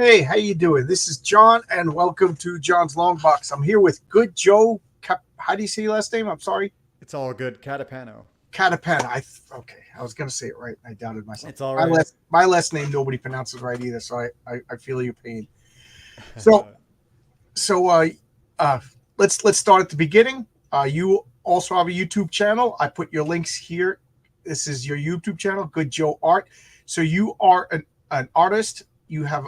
Hey, how you doing? This is John, and welcome to John's Long Box. I'm here with Good Joe. How do you say your last name? I'm sorry. It's all good. Catapano. Catapano. Okay. I was gonna say it right. I doubted myself. It's all My right. last name nobody pronounces right either, so I feel your pain. So so uh let's start at the beginning. You also have a YouTube channel. I put your links here. This is your YouTube channel, Good Joe Art. So you are an artist. You have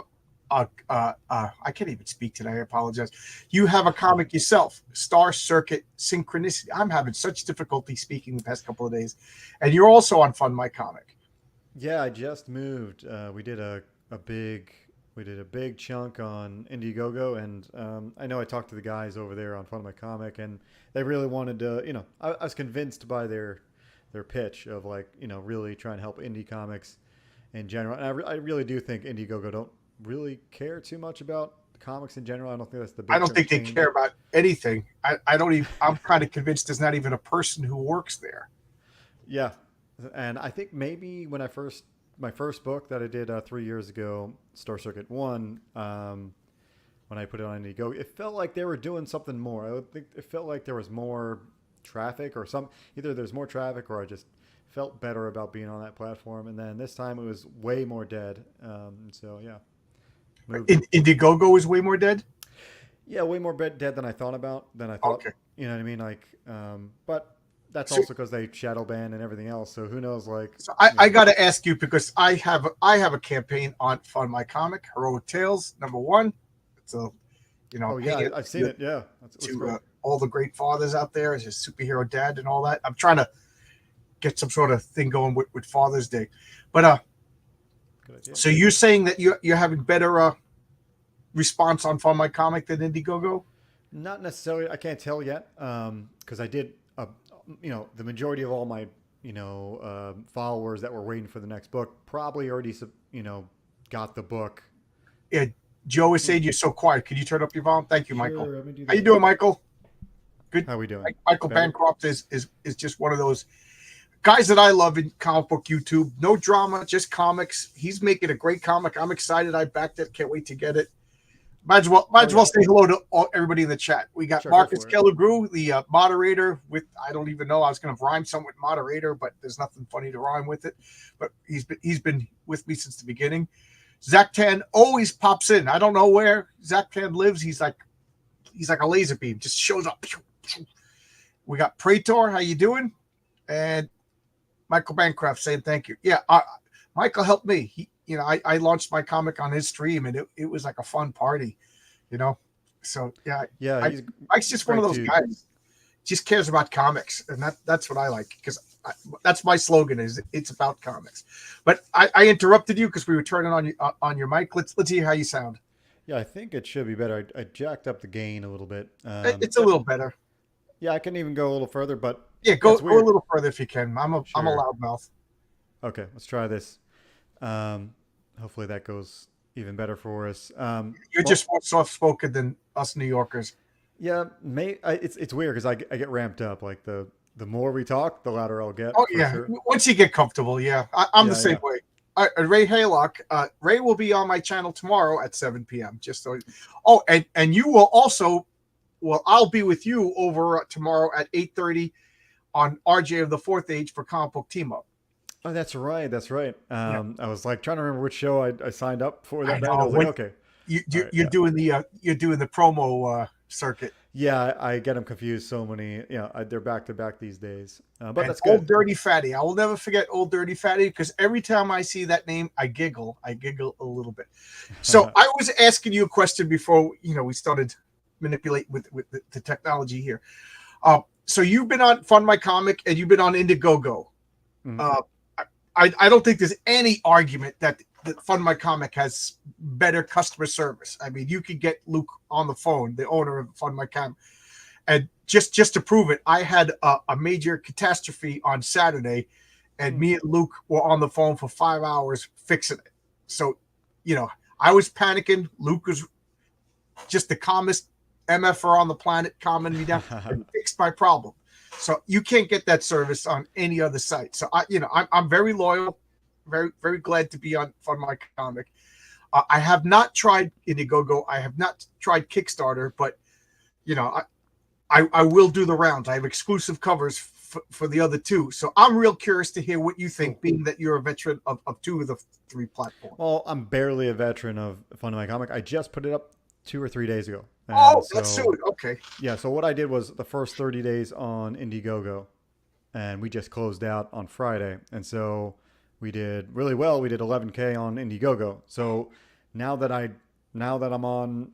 I can't even speak today. I apologize. You have a comic yourself, Star Circuit Synchronicity. I'm having such difficulty speaking the past couple of days, and you're also on Fund My Comic. Yeah, I just moved. We did a big chunk on Indiegogo, and I know I talked to the guys over there on Fun of My Comic, and they really wanted to. I was convinced by their pitch of really trying to help indie comics in general. And I really do think Indiegogo don't really care too much about comics in general. I don't think that's the I big don't chunk think of they change. care about anything. I don't even. I'm kind of convinced there's not even a person who works there. Yeah, and I think maybe when I first my first book that I did 3 years ago, Star Circuit One, when I put it on Indiegogo, it felt like they were doing something more. I think it felt like there was more traffic or some either there's more traffic or I just felt better about being on that platform. And then this time it was way more dead. So yeah, moved. Indiegogo is way more dead. Yeah, way more dead than I thought about than I thought. Okay. You know what I mean? But that's So also because they shadow ban and everything else. So who knows? So I You know, got to ask you because I have a campaign on Fund My Comic, Heroic Tales #1. It's a oh yeah, paying I've seen it. Yeah, that's to great. all the great fathers out there as a superhero dad and all that. I'm trying to get some sort of thing going with Father's Day, but Good idea. so you're saying that you're having better response on Fund My Comic than Indiegogo? Not necessarily. I can't tell yet because I did. The majority of all my followers that were waiting for the next book probably already got the book. Yeah, Joe is saying you're so quiet. Could you turn up your volume? Thank you, Michael. Sure, let me do How you that. doing, Michael? Good. How we doing? Michael Better. Bancroft is just one of those guys that I love in comic book YouTube. No drama, just comics. He's making a great comic. I'm excited. I backed it. Can't wait to get it. Might Oh as well yeah. say hello to everybody in the chat. We got Sure, go Marcus for it. Kellegrew, the moderator. With I don't even know. I was going to rhyme something with moderator, but there's nothing funny to rhyme with it. But he's been with me since the beginning. Zach Tan always pops in. I don't know where Zach Tan lives. He's like a laser beam. Just shows up. We got Praetor. How you doing? And Michael Bancroft saying thank you. Yeah, Michael helped me. I launched my comic on his stream, and it was like a fun party, you know. So yeah, Yeah, I he's a Mike's just one of great those dude. guys. Just cares about comics, and that's what I like because that's my slogan is it's about comics. But I interrupted you because we were turning on your mic. Let's hear how you sound. Yeah, I think it should be better. I jacked up the gain a little bit. It's a little better. Yeah, I can even go a little further, but Yeah, yeah, go it's go a weird. little further if you can. I'm a Sure. loudmouth. Okay, let's try this. Um, Hopefully that goes even better for us. You're Well, just more soft spoken than us New Yorkers. yeah, it's weird because I get ramped up. Like the more we talk, the louder I'll Oh get for yeah, sure. once you get comfortable, yeah, I'm the Yeah, same yeah. way. Ray Haylock, Ray will be on my channel tomorrow at 7 p.m. Just so. Oh, and you will also. Well, I'll be with you over tomorrow at 8:30 on RJ of the Fourth Age for Comic Book Team Up. Oh, that's right. That's right. Yeah, I was like trying to remember which show I signed up for I that night. And I know. was like, What okay, you, all you right, you're yeah, doing the promo circuit. yeah. I get them confused. So many, they're back to back these days. But And that's Old good. Dirty Fatty. I will never forget Old Dirty Fatty because every time I see that name, I giggle. I giggle a little bit. So I was asking you a question before we started manipulating with the technology here. So you've been on Fund My Comic and you've been on Indiegogo. Mhm. Uh, I don't think there's any argument that Fund My Comic has better customer service. I mean, you could get Luke on the phone, the owner of Fund My Comic, and just to prove it, I had a major catastrophe on Saturday, and Mm. me and Luke were on the phone for 5 hours fixing it. So, I was panicking. Luke was just the calmest MFR on the planet, calming me down and fixed my problem. So you can't get that service on any other site. So I'm very loyal, very very glad to be on Fun My Comic. I have not tried Indiegogo. I have not tried Kickstarter, but you know, I will do the rounds. I have exclusive covers for the other two. So I'm real curious to hear what you think, Cool. being that you're a veteran of two of the three platforms. Well, I'm barely a veteran of Fun My Comic. I just put it up 2 or 3 days ago, and Oh, that's soon. so Okay. yeah. So what I did was the first 30 days on Indiegogo, and we just closed out on Friday, and so we did really well. We did 11K on Indiegogo. So now that I now that I'm on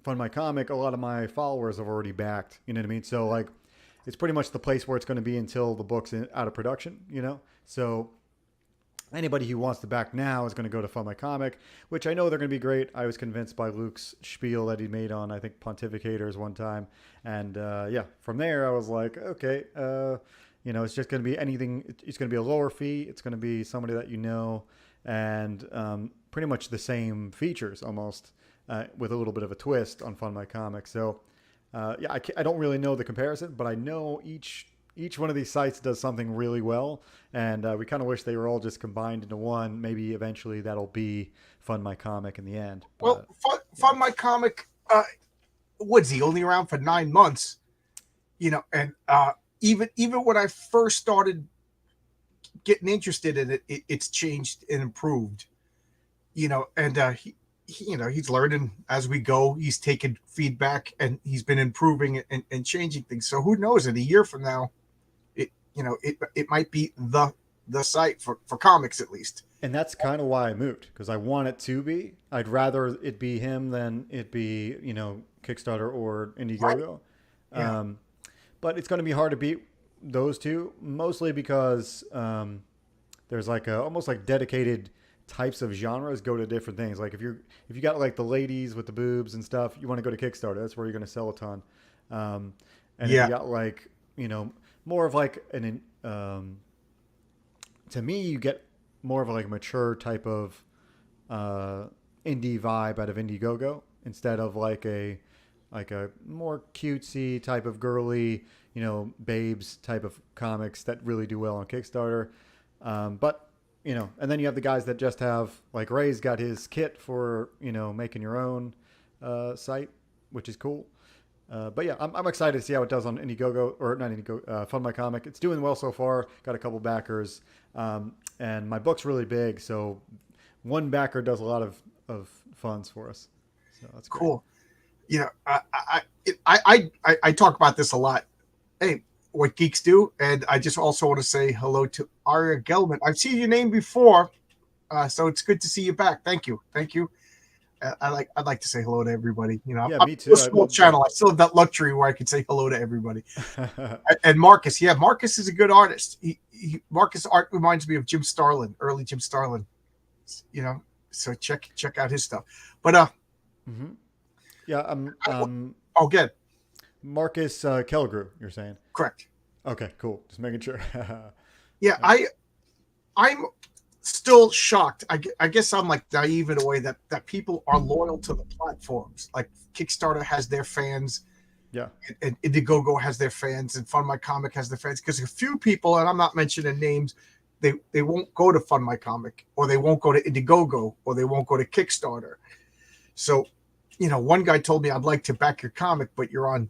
Fund My Comic, a lot of my followers have already backed. You know what I mean? So like, it's pretty much the place where it's going to be until the book's out of production. You know, so anybody who wants to back now is going to go to Fund My Comic, which I know they're going to be great. I was convinced by Luke's spiel that he made on, I think, Pontificators one time. And yeah, from there, I was like, okay, it's just going to be anything. It's going to be a lower fee. It's going to be somebody that you know, and pretty much the same features almost, with a little bit of a twist on Fund My Comic. So yeah, I don't really know the comparison, but I know each one of these sites does something really well, and we kind of wish they were all just combined into one. Maybe eventually that'll be Fund My Comic in the end. Well, But yeah, Fun My Comic, what's he only around for 9 months? And even when I first started getting interested in it, it's changed and improved. And he's learning as we go. He's taking feedback and he's been improving and changing things. So who knows? In a year from now, it might be the site for comics at least. and that's kind of why I moved, because I want it to be. I'd rather it be him than it be Kickstarter or Right? Indiegogo. Yeah. Um, but it's going to be hard to beat those two, mostly because there's like almost like dedicated types of genres go to different things. Like if you got like the ladies with the boobs and stuff, you want to go to Kickstarter. That's where you're going to sell a ton. And if you Yeah. got like more of like to me, you get more of like a mature type of uh, indie vibe out of Indiegogo instead of like a more cutesy type of girly, babes type of comics that really do well on Kickstarter. But and then you have the guys that just have, like, Ray's got his kit for making your own site, which is cool. But yeah, I'm excited to see how it does on Indiegogo, or not Indiegogo, Fund My Comic. It's doing well so far. Got a couple backers, and my book's really big, so one backer does a lot of funds for us. So that's great. Cool. I talk about this a lot. Hey, what geeks do, and I just also want to say hello to Aria Gelman. I've seen your name before, so it's good to see you back. Thank you. I'd like to say hello to everybody. Yeah, I'm me a too. small channel. I still have that luxury where I can say hello to everybody. And Marcus, yeah, Marcus is a good artist. Marcus' art reminds me of Jim Starlin, early Jim Starlin. So check out his stuff. But hmm Yeah, oh, good, Marcus Kelgrew, you're saying? correct. Okay, cool. Just making sure. Yeah, I'm still shocked. I guess I'm like naive in a way that people are loyal to the platforms. Like Kickstarter has their fans, Yeah. and Indiegogo has their fans, and Fund My Comic has their fans. Because a few people, and I'm not mentioning names, they won't go to Fund My Comic, or they won't go to Indiegogo, or they won't go to Kickstarter. So, one guy told me, I'd like to back your comic, but you're on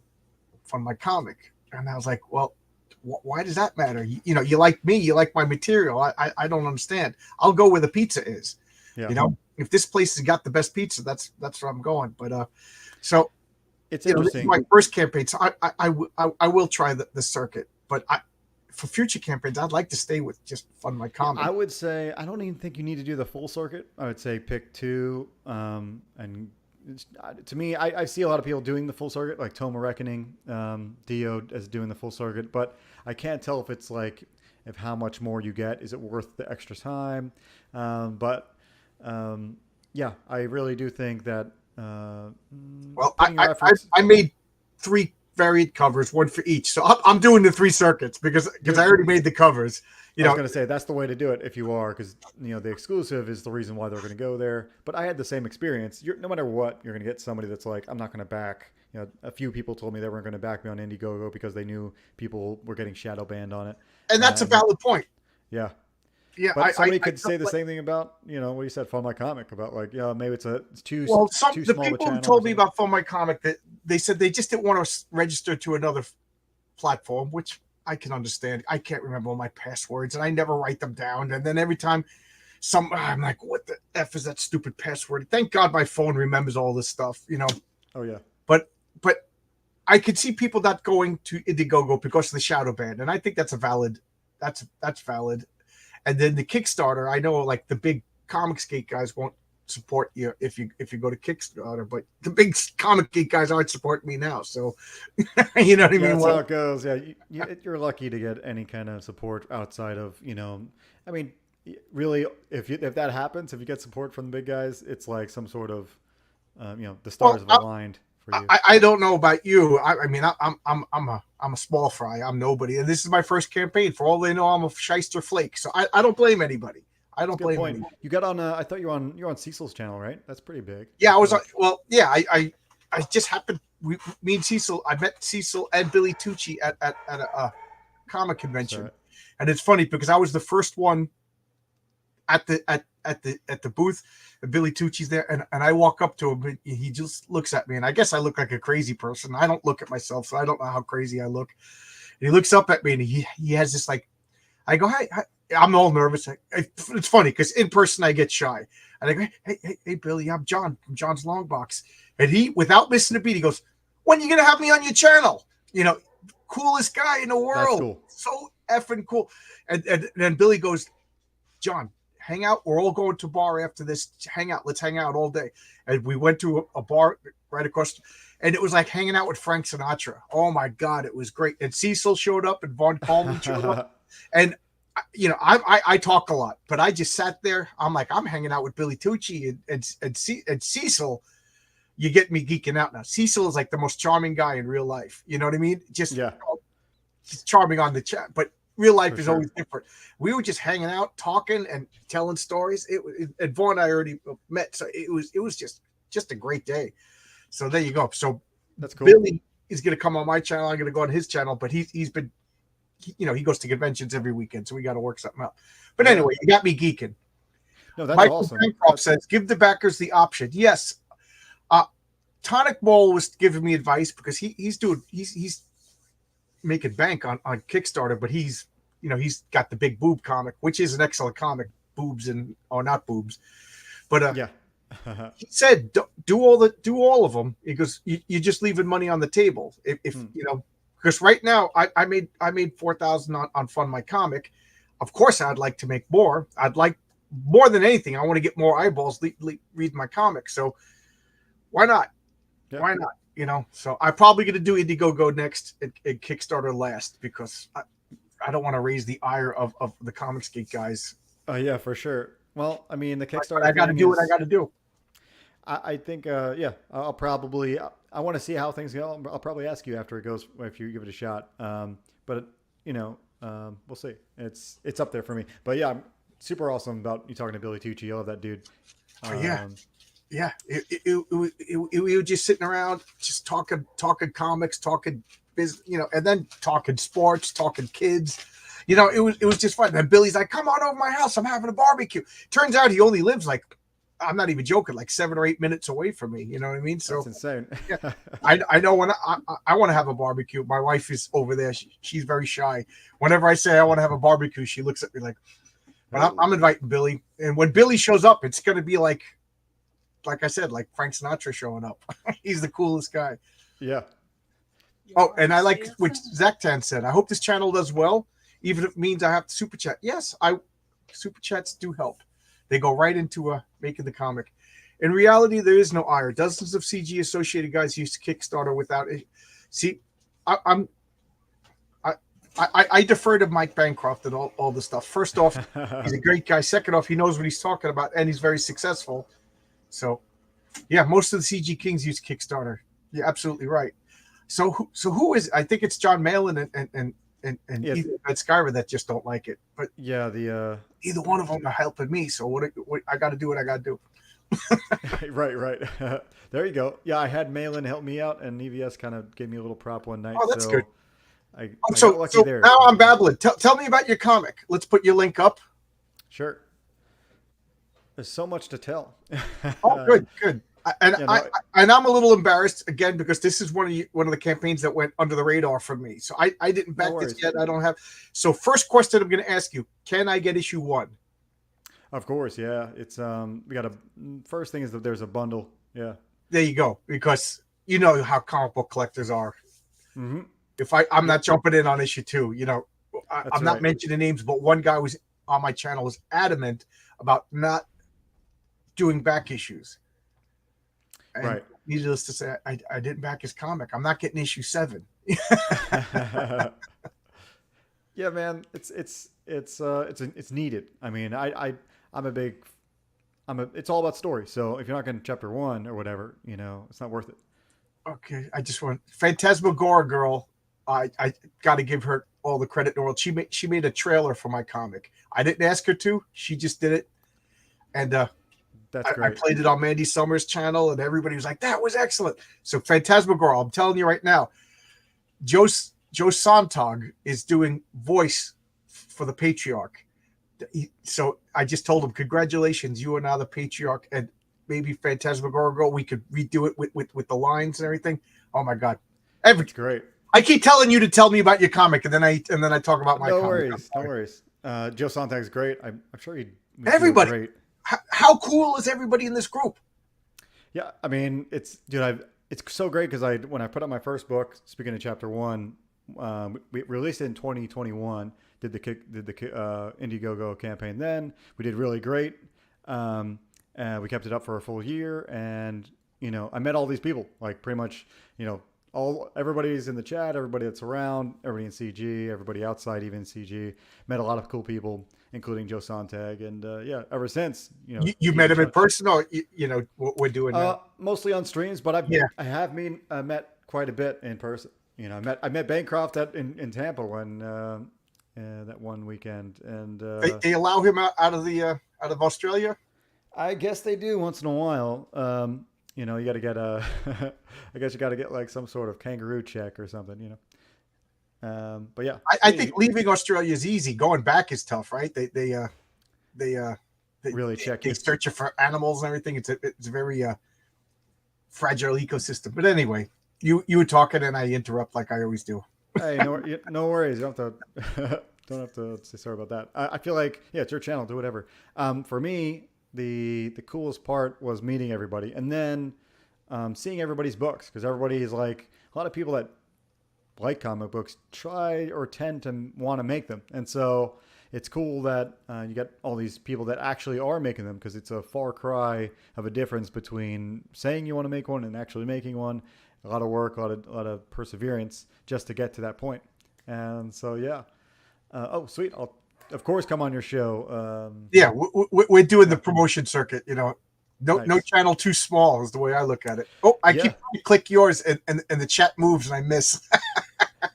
Fund My Comic, and I was like, well, why does that matter? You like me, you like my material. I don't understand. I'll go where the pizza is. Yeah. If this place has got the best pizza, that's where I'm going. But so It's this is interesting. my first campaign, so I will try the circuit. But for future campaigns, I'd like to stay with just Fund My Yeah, Comic. I would say I don't even think you need to do the full circuit. I would say pick two. And to me, I see a lot of people doing the full circuit, like Toma Reckoning, Dio as doing the full circuit. But I can't tell if it's like if how much more you get. Is it worth the extra time? But yeah, I really do think that Well, putting your efforts. I made 3 varied covers, one for each. So I'm doing the 3 circuits because I already made the covers. I was going to say that's the way to do it if you are, because the exclusive is the reason why they're going to go there. But I had the same experience. No matter what, you're going to get somebody that's like, I'm not going to back. A few people told me they weren't going to back me on Indiegogo because they knew people were getting shadow banned on it. And that's a valid point. Yeah. Yeah, But somebody I could say the like, same thing about, what you said, Fund My Comic, about like, maybe it's well, too the small of a people who channel or told me something. about Phone My Comic, that they said they just didn't want to register to another platform, which I can understand. I can't remember all my passwords, and I never write them down. And then every time I'm like, what the f is that stupid password? Thank God my phone remembers all this stuff, Oh yeah. But but I could see people not going to Indiegogo because of the shadow ban, and I think that's a valid. That's valid. And then the Kickstarter, I know like the big Comics Gate guys won't support you if you go to Kickstarter, but the big Comic Gate guys aren't supporting me now, so you know what I Yeah, mean. that's how Well, it goes. Yeah, you're lucky to get any kind of support outside of, I mean, really, if that happens, if you get support from the big guys, it's like some sort of, the stars well, have aligned for you. I don't know about you. I mean, I'm a small fry. I'm nobody, and this is my first campaign. For all they know, I'm a shyster flake. So I don't blame anybody. I That's a don't good blame point. anybody. You got on. I thought you're on Cecil's channel, right? That's pretty big. I Yeah, I feel was. like Well, yeah, I just happened. Me and Cecil. I met Cecil and Billy Tucci at a comic convention, so. and it's funny because I was the first one at the booth, and Billy Tucci's there, and I walk up to him, and he just looks at me, and I guess I look like a crazy person. I don't look at myself, so I don't know how crazy I look. And he looks up at me, and he has this like, I go, hi, hi. I'm all nervous. It's funny because in person I get shy, and I go, hey, Billy, I'm John from John's Long Box, and he, without missing a beat, he goes, when are you gonna have me on your channel? Coolest guy in the That's world, cool. so effing cool. And then Billy goes, John, hang out. We're all going to a bar after this. Hang out. Let's hang out all day. And we went to a bar right across, and it was like hanging out with Frank Sinatra. Oh my God, it was great. And Cecil showed up, and Vaughn Coleman showed up, and I talk a lot, but I just sat there. I'm like, I'm hanging out with Billy Tucci and Cecil. You get me geeking out now. Cecil is like the most charming guy in real life. You know what I mean? Yeah, Just charming on the chat, but real life for is sure. always different. We were just hanging out, talking, and telling stories. And Vaughn and I already met, so it was just a great day. So there you go. So That's cool. Billy is going to come on my channel. I'm going to go on his channel, but he's been, he goes to conventions every weekend, so we got to work something out. But Yeah. anyway, you got me geeking. No, that's Michael awesome. Bancroft says, give the backers the option. Yes. Uh, Tonic Mole was giving me advice because he's making bank on Kickstarter, but he's got the big boob comic, which is an excellent comic, boobs and or not boobs. But Yeah. he said do all of them. He goes, you're just leaving money on the table. If because right now I made 4,000 on Fund My Comic. Of course, I'd like to make more. I'd like more than anything. I want to get more eyeballs read my comic. So why not? Yeah. Why not? So I'm probably going to do Indiegogo next and Kickstarter last because I don't want to raise the ire of the Comics Geek guys. Yeah, for sure. Well, I mean, the But Kickstarter I got to thing do what I is, got to do. I think, yeah, I'll probably, I want to see how things go. I'll probably ask you after it goes, if you give it a shot. But we'll see. It's up there for me. But yeah, I'm super awesome about you talking to Billy Tucci. I love that dude. Oh, yeah. Um, Yeah. We were just sitting around, just talking comics, talking business, and then talking sports, talking kids. It was just fun. And Billy's like, come on over my house. I'm having a barbecue. Turns out he only lives like, I'm not even joking, like 7 or 8 minutes away from me. You know what I mean? So that's insane. yeah, I know when I want to have a barbecue. My wife is over there. She's very shy. Whenever I say I want to have a barbecue, she looks at me like, but I'm inviting Billy. And when Billy shows up, it's going to be like I said, like Frank Sinatra showing up. He's the coolest guy. Yeah. Oh, and I like what Zachtan said. I hope this channel does well, even if it means I have to super chat. Yes, super chats do help. They go right into making the comic. In reality, there is no ire. Dozens of CG associated guys used Kickstarter without it. See, I defer to Mike Bancroft and all this stuff. First off, he's a great guy. Second off, he knows what he's talking about, and he's very successful. So, yeah, most of the CG Kings use Kickstarter. You're absolutely right. So who is? I think it's John Malin and Yeah. Ethan Skyver that just don't like it. But Yeah. The either one of them are helping me. So what I got to do what I got to do. right. There you go. Yeah, I had Malin help me out, and EVS kind of gave me a little prop one night. Oh, that's so good. I So got lucky there. now I'm babbling. Tell me about your comic. Let's put your link up. Sure. There's so much to tell. Oh, good, good. You know, And I'm a little embarrassed again because this is one of the campaigns that went under the radar for me. So I didn't no back this worries. yet. I don't have. So first question I'm going to ask you: can I get issue one? Of course, yeah. It's we got a first thing is that there's a bundle. Yeah. There you go. Because you know how comic book collectors are. Mm-hmm. If I'm not Yep. jumping in on issue two, That's I'm not right. mentioning names, but one guy was on my channel was adamant about not doing back issues. And Right. needless to say, I didn't back his comic. I'm not getting issue seven. Yeah, man. It's needed. I mean, I'm a big it's all about story. So if you're not getting chapter one or whatever, it's not worth it. Okay, I just want Phantasmagora girl. I got to give her all the credit in the world. She made a trailer for my comic. I didn't ask her to. She just did it, and That's I great. played it on Mandy Summers' channel, and everybody was like, "That was excellent." So Phantasmagora, I'm telling you right now, Joe Sontag is doing voice for the Patriarch. So I just told him, "Congratulations, you are now the Patriarch," and maybe Phantasmagora girl, we could redo it with the lines and everything. Oh my god! Every That's great. I keep telling you to tell me about your comic, and then I talk about my No comic. I'm worries. No sorry. worries. Joe Sontag's great. I'm sure he would do a Everybody, great. how cool is everybody in this group? Yeah, I mean, it's so great because when I put out my first book, speaking of chapter one, we released it in 2021. Did the Indiegogo campaign then? We did really great. And we kept it up for a full year, and I met all these people, like pretty much, everybody's in the chat, everybody that's around, everybody in CG, everybody outside even CG. Met a lot of cool people, including Joe Sontag, and yeah, ever since, You met even him in chapter. person, or what we're doing now? Mostly on streams, but Yeah, met quite a bit in person. I met Bancroft in Tampa that one weekend, and they allow him out of Australia. I guess they do once in a while. You got to get a, I guess you got to get like some sort of kangaroo check or something. But yeah, I think leaving Australia is easy. Going back is tough, right? They they, really check they you. search it for animals and everything. It's a very fragile ecosystem. But anyway, you were talking and I interrupt like I always do. Hey, no worries. You don't have to don't have to say sorry about that. I feel like yeah, it's your channel. Do whatever. For me, the coolest part was meeting everybody, and then seeing everybody's books because everybody is like a lot of people that like comic books try or tend to want to make them, and so it's cool that you get all these people that actually are making them because it's a far cry of a difference between saying you want to make one and actually making one. A lot of work, a lot of perseverance just to get to that point. And so yeah. Oh, sweet! I'll of course come on your show. Yeah, we're doing the Yeah, promotion circuit. No nice. channel too small is the way I look at it. Oh, I keep Yeah, trying to click yours and the chat moves and I miss.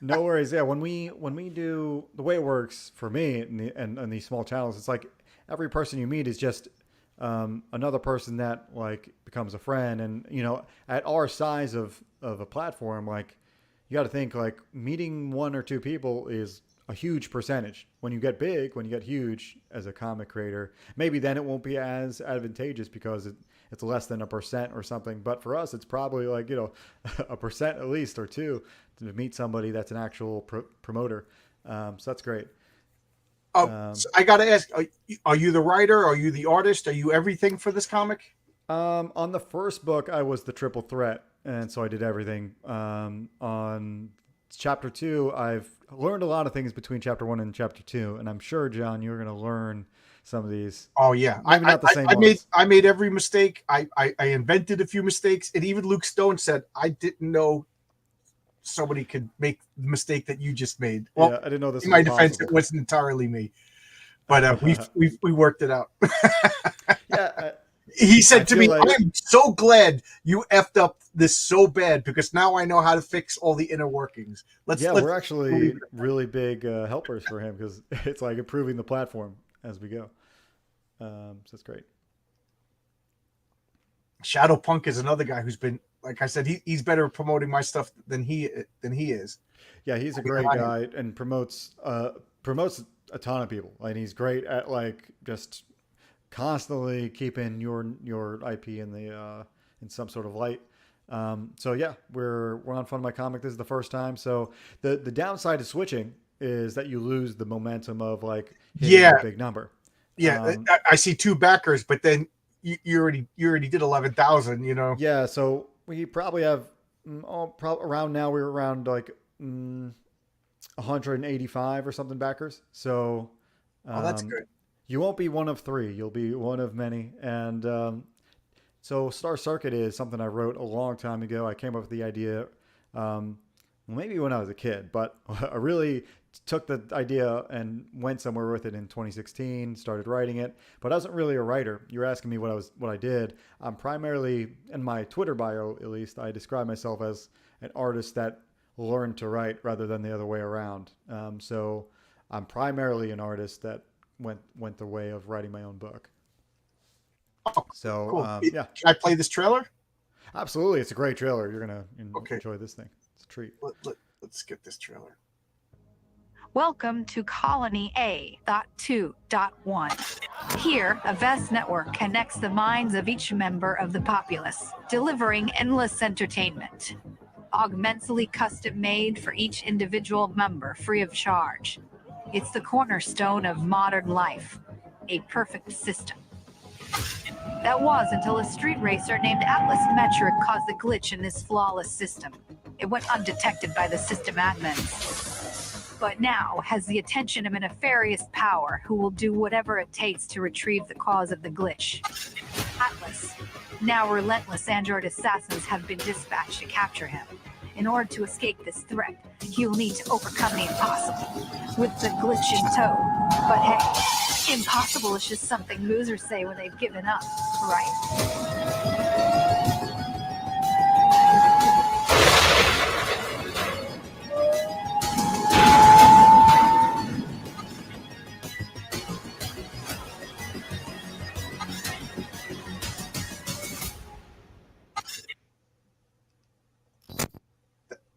no worries. Yeah, when we do the way it works for me and these small channels, it's like every person you meet is just another person that like becomes a friend, and at our size of a platform, like you got to think like meeting one or two people is a huge percentage. When you get big, when you get huge as a comic creator, maybe then it won't be as advantageous because it's less than 1% or something. But for us, it's probably like 1% at least or two to meet somebody that's an actual promoter. So that's great. So I got to ask: are you the writer? Are you the artist? Are you everything for this comic? On the first book, I was the triple threat, and so I did everything. On chapter two, I've learned a lot of things between chapter one and chapter two, and I'm sure, John, you're going to learn some of these. Oh yeah, Maybe not the same I made ones. I made every mistake. I invented a few mistakes, and even Luke Stone said I didn't know somebody could make the mistake that you just made. Yeah, Well, I didn't know this in was my defense, it possible. wasn't entirely me, but we worked it out. Yeah, He I said to feel me, like "I'm so glad you effed up this so bad because now I know how to fix all the inner workings." yeah, Let's we're leave actually it. really big helpers for him because it's like improving the platform as we go. So that's great. Shadow Punk is another guy who's been, like I said, he's better at promoting my stuff than he is. Yeah, he's a Even great I am. guy and promotes promotes a ton of people, and he's great at like just constantly keeping your IP in the in some sort of light. So yeah, we're on Fun My Comic. This is the first time. So the downside to switching is that you lose the momentum of like hitting Yeah, a big number. yeah. I see two backers, but then you already did 11,000. Yeah, so we probably have around now we're around like 185 or something backers. So Oh, that's um, good. you won't be one of three. You'll be one of many. And so Star Circuit is something I wrote a long time ago. I came up with the idea, maybe when I was a kid, but I really took the idea and went somewhere with it in 2016. Started writing it, but I wasn't really a writer. You were asking me what I did. I'm primarily, in my Twitter bio at least, I describe myself as an artist that learned to write rather than the other way around. So I'm primarily an artist that went the way of writing my own book. Oh, So cool. yeah, Can I play this trailer? absolutely, it's a great trailer. You're gonna Okay, enjoy this thing. It's a treat. let's get this trailer. Welcome to Colony A.2.1. Here, a vast network connects the minds of each member of the populace, delivering endless entertainment. Augmentally custom made for each individual member free of charge. It's the cornerstone of modern life, a perfect system. That was until a street racer named Atlas Metric caused a glitch in this flawless system. It went undetected by the system admins, but now has the attention of a nefarious power who will do whatever it takes to retrieve the cause of the glitch. Atlas. Now relentless android assassins have been dispatched to capture him. In order to escape this threat, he'll need to overcome the impossible, with the glitch in tow. But hey, impossible is just something losers say when they've given up, right?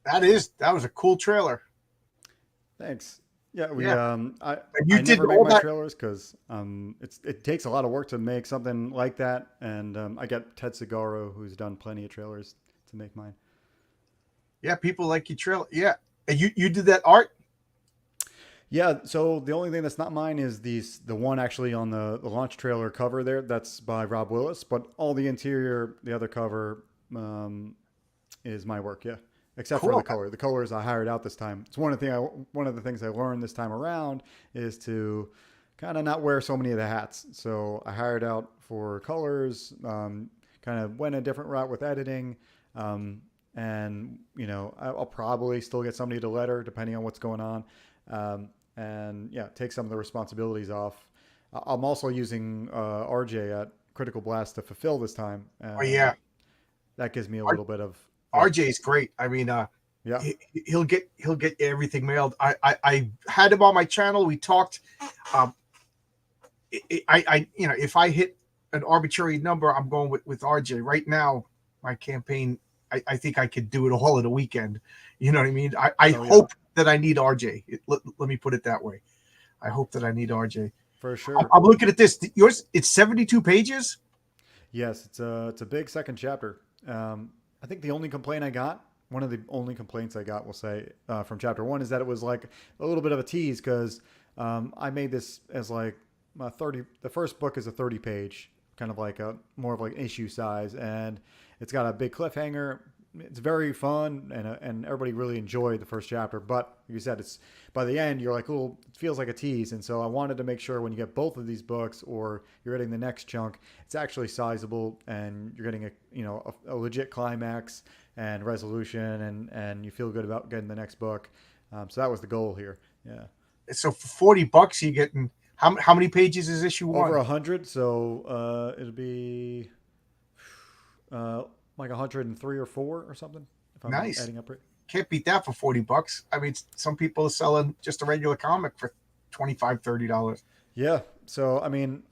That was a cool trailer. Thanks. Yeah, we Yeah, and you I did never make all my that. trailers because it takes a lot of work to make something like that, and I get Ted Segaro, who's done plenty of trailers, to make mine. Yeah, people like your trailer. Yeah, and you did that art. Yeah, so the only thing that's not mine is the one actually on the launch trailer cover there. That's by Rob Willis, but all the interior, the other cover, is my work. Yeah, except for the Cool. color. The colors I hired out this time. It's one of the things I learned this time around is to kind of not wear so many of the hats. So I hired out for colors. Kind of went a different route with editing. And I'll probably still get somebody to letter depending on what's going on. And yeah, take some of the responsibilities off. I'm also using RJ at Critical Blast to fulfill this time. Oh yeah, That gives me a R- little bit of yeah, RJ is great. I mean, yeah. he'll get everything mailed. I had him on my channel. We talked. Um, if I hit an arbitrary number, I'm going with RJ. Right now, my campaign, I think I could do it all in a weekend. You know what I mean? I Oh yeah, hope that I need RJ. Let me put it that way. I hope that I need RJ. for I'm, sure. I'm looking at this. Yours, it's 72 pages. Yes, it's a big second chapter. I think the only complaint I got, one of the only complaints I got, we'll say, from chapter one, is that it was like a little bit of a tease because I made this as like 30. The first book is a 30-page, kind of like a more of like issue size, and it's got a big cliffhanger. It's very fun, and everybody really enjoyed the first chapter. But like you said, it's by the end you're like, oh, it feels like a tease. And so I wanted to make sure when you get both of these books, or you're getting the next chunk, it's actually sizable, and you're getting a legit climax and resolution, and you feel good about getting the next book. So that was the goal here. Yeah, So for $40, you're getting how many pages is issue over one? 100. So it'll be uh, like 103 or four or something if I'm Nice. adding up right. Can't beat that for $40. I mean, some people are selling just a regular comic for $25, $30. Yeah. So I mean,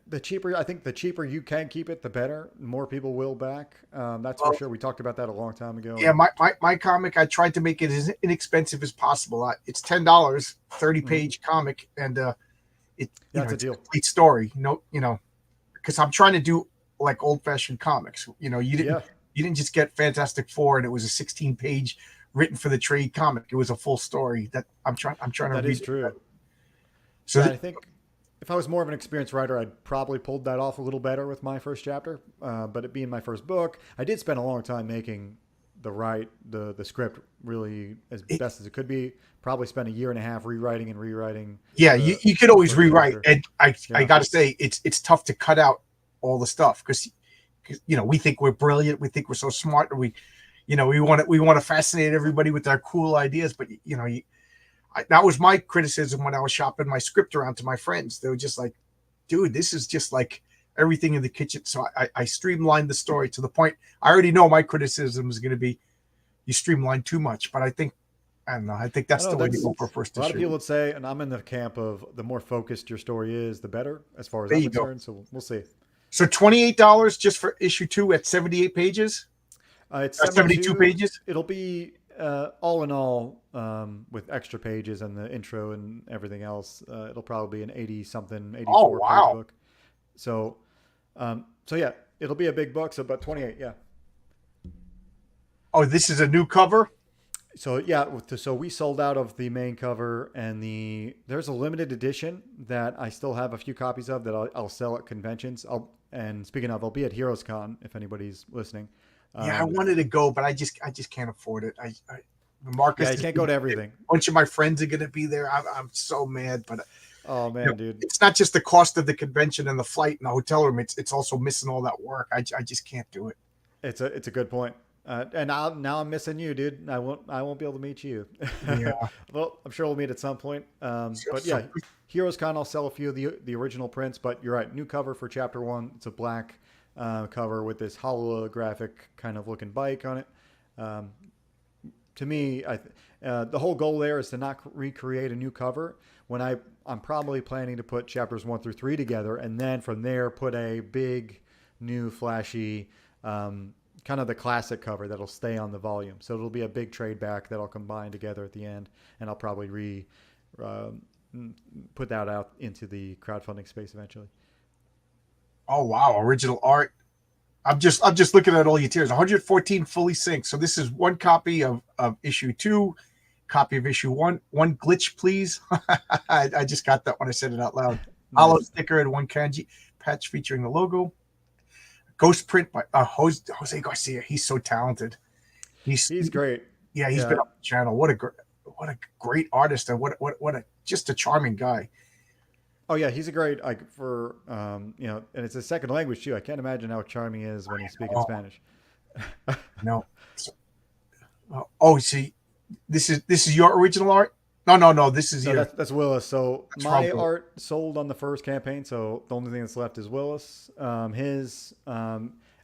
the cheaper, I think the cheaper you can keep it, the better. More people will back. That's for Well, sure. We talked about that a long time ago. yeah, And my comic, I tried to make it as inexpensive as possible. It's $10, 30 mhm. page comic, and Yeah, it's a it's a deal. complete story. Because I'm trying to do like old fashioned comics. Yeah, You didn't just get Fantastic Four and it was a 16 page written for the trade comic. It was a full story that I'm trying to that is read. true. So Yeah, I think if I was more of an experienced writer, I'd probably pulled that off a little better with my first chapter. But it being my first book, I did spend a long time making the script really as it, best as it could be. Probably spent a year and a half rewriting and rewriting yeah, you could the always first rewrite, chapter. and I Yeah, got to say it's tough to cut out all the stuff because we think we're brilliant, we think we're so smart, and we want to fascinate everybody with our cool ideas, but that was my criticism when I was shopping my script around to my friends. They were just like, dude, this is just like everything in the kitchen. So I streamlined the story to the point. I already know my criticism is going to be you streamline too much, but I don't know. I think I that's don't the know. way to That's go for first a lot of people issue. would say, and I'm in the camp of the more focused your story is, the better, as far as There I'm you go. concerned. So we'll see. So $28 just for issue 2 at 78 pages, It's 72 72. pages. It'll be all in all, with extra pages and the intro and everything else. It'll probably be an 80 something, Oh 84 page wow. book. So, so yeah, it'll be a big book. So about 28. Yeah. Oh, this is a new cover. So yeah, so we sold out of the main cover, and there's a limited edition that I still have a few copies of that I'll sell at conventions. And speaking of, I'll be at Heroes Con if anybody's listening. Yeah, I Um, wanted to go, but I just can't afford it. yeah, Marcus you is can't gonna go to be there. everything. A bunch of my friends are going to be there. I'm so mad, but Oh man, dude. it's not just the cost of the convention and the flight and the hotel room. It's also missing all that work. I just can't do it. It's a good point. And now I'm missing you, dude. I won't be able to meet you. Yeah. Well, I'm sure we'll meet at some point. So, But so yeah, Heroes Con, I'll sell a few of the original prints. But you're right, new cover for Chapter One. It's a black cover with this holographic kind of looking bike on it. Um, to me, the whole goal there is to not recreate a new cover. I'm probably planning to put chapters 1 through 3 together, and then from there put a big, new, flashy, kind of the classic cover that'll stay on the volume. So it'll be a big trade back that I'll combine together at the end, and I'll probably um, put that out into the crowdfunding space eventually. oh wow, original art. I'm just looking at all your tiers. 114 fully synced. So this is one copy of issue 2, copy of issue 1. One glitch, please. I just got that when I said it out loud. Hollow Nice. sticker and one kanji patch featuring the logo. Ghost print by Jose Garcia. He's so talented. He's He's great. Yeah, he's been Yeah. on the channel. What a great artist, and what a just a charming guy. Oh yeah, he's a great like for and it's a second language too. I can't imagine how charming he is when he's speaking Oh Spanish. no. Oh, see, this is your original art? No. This is No, your that's Willis. So that's Rob. my art sold on the first campaign, so the only thing that's left is Willis.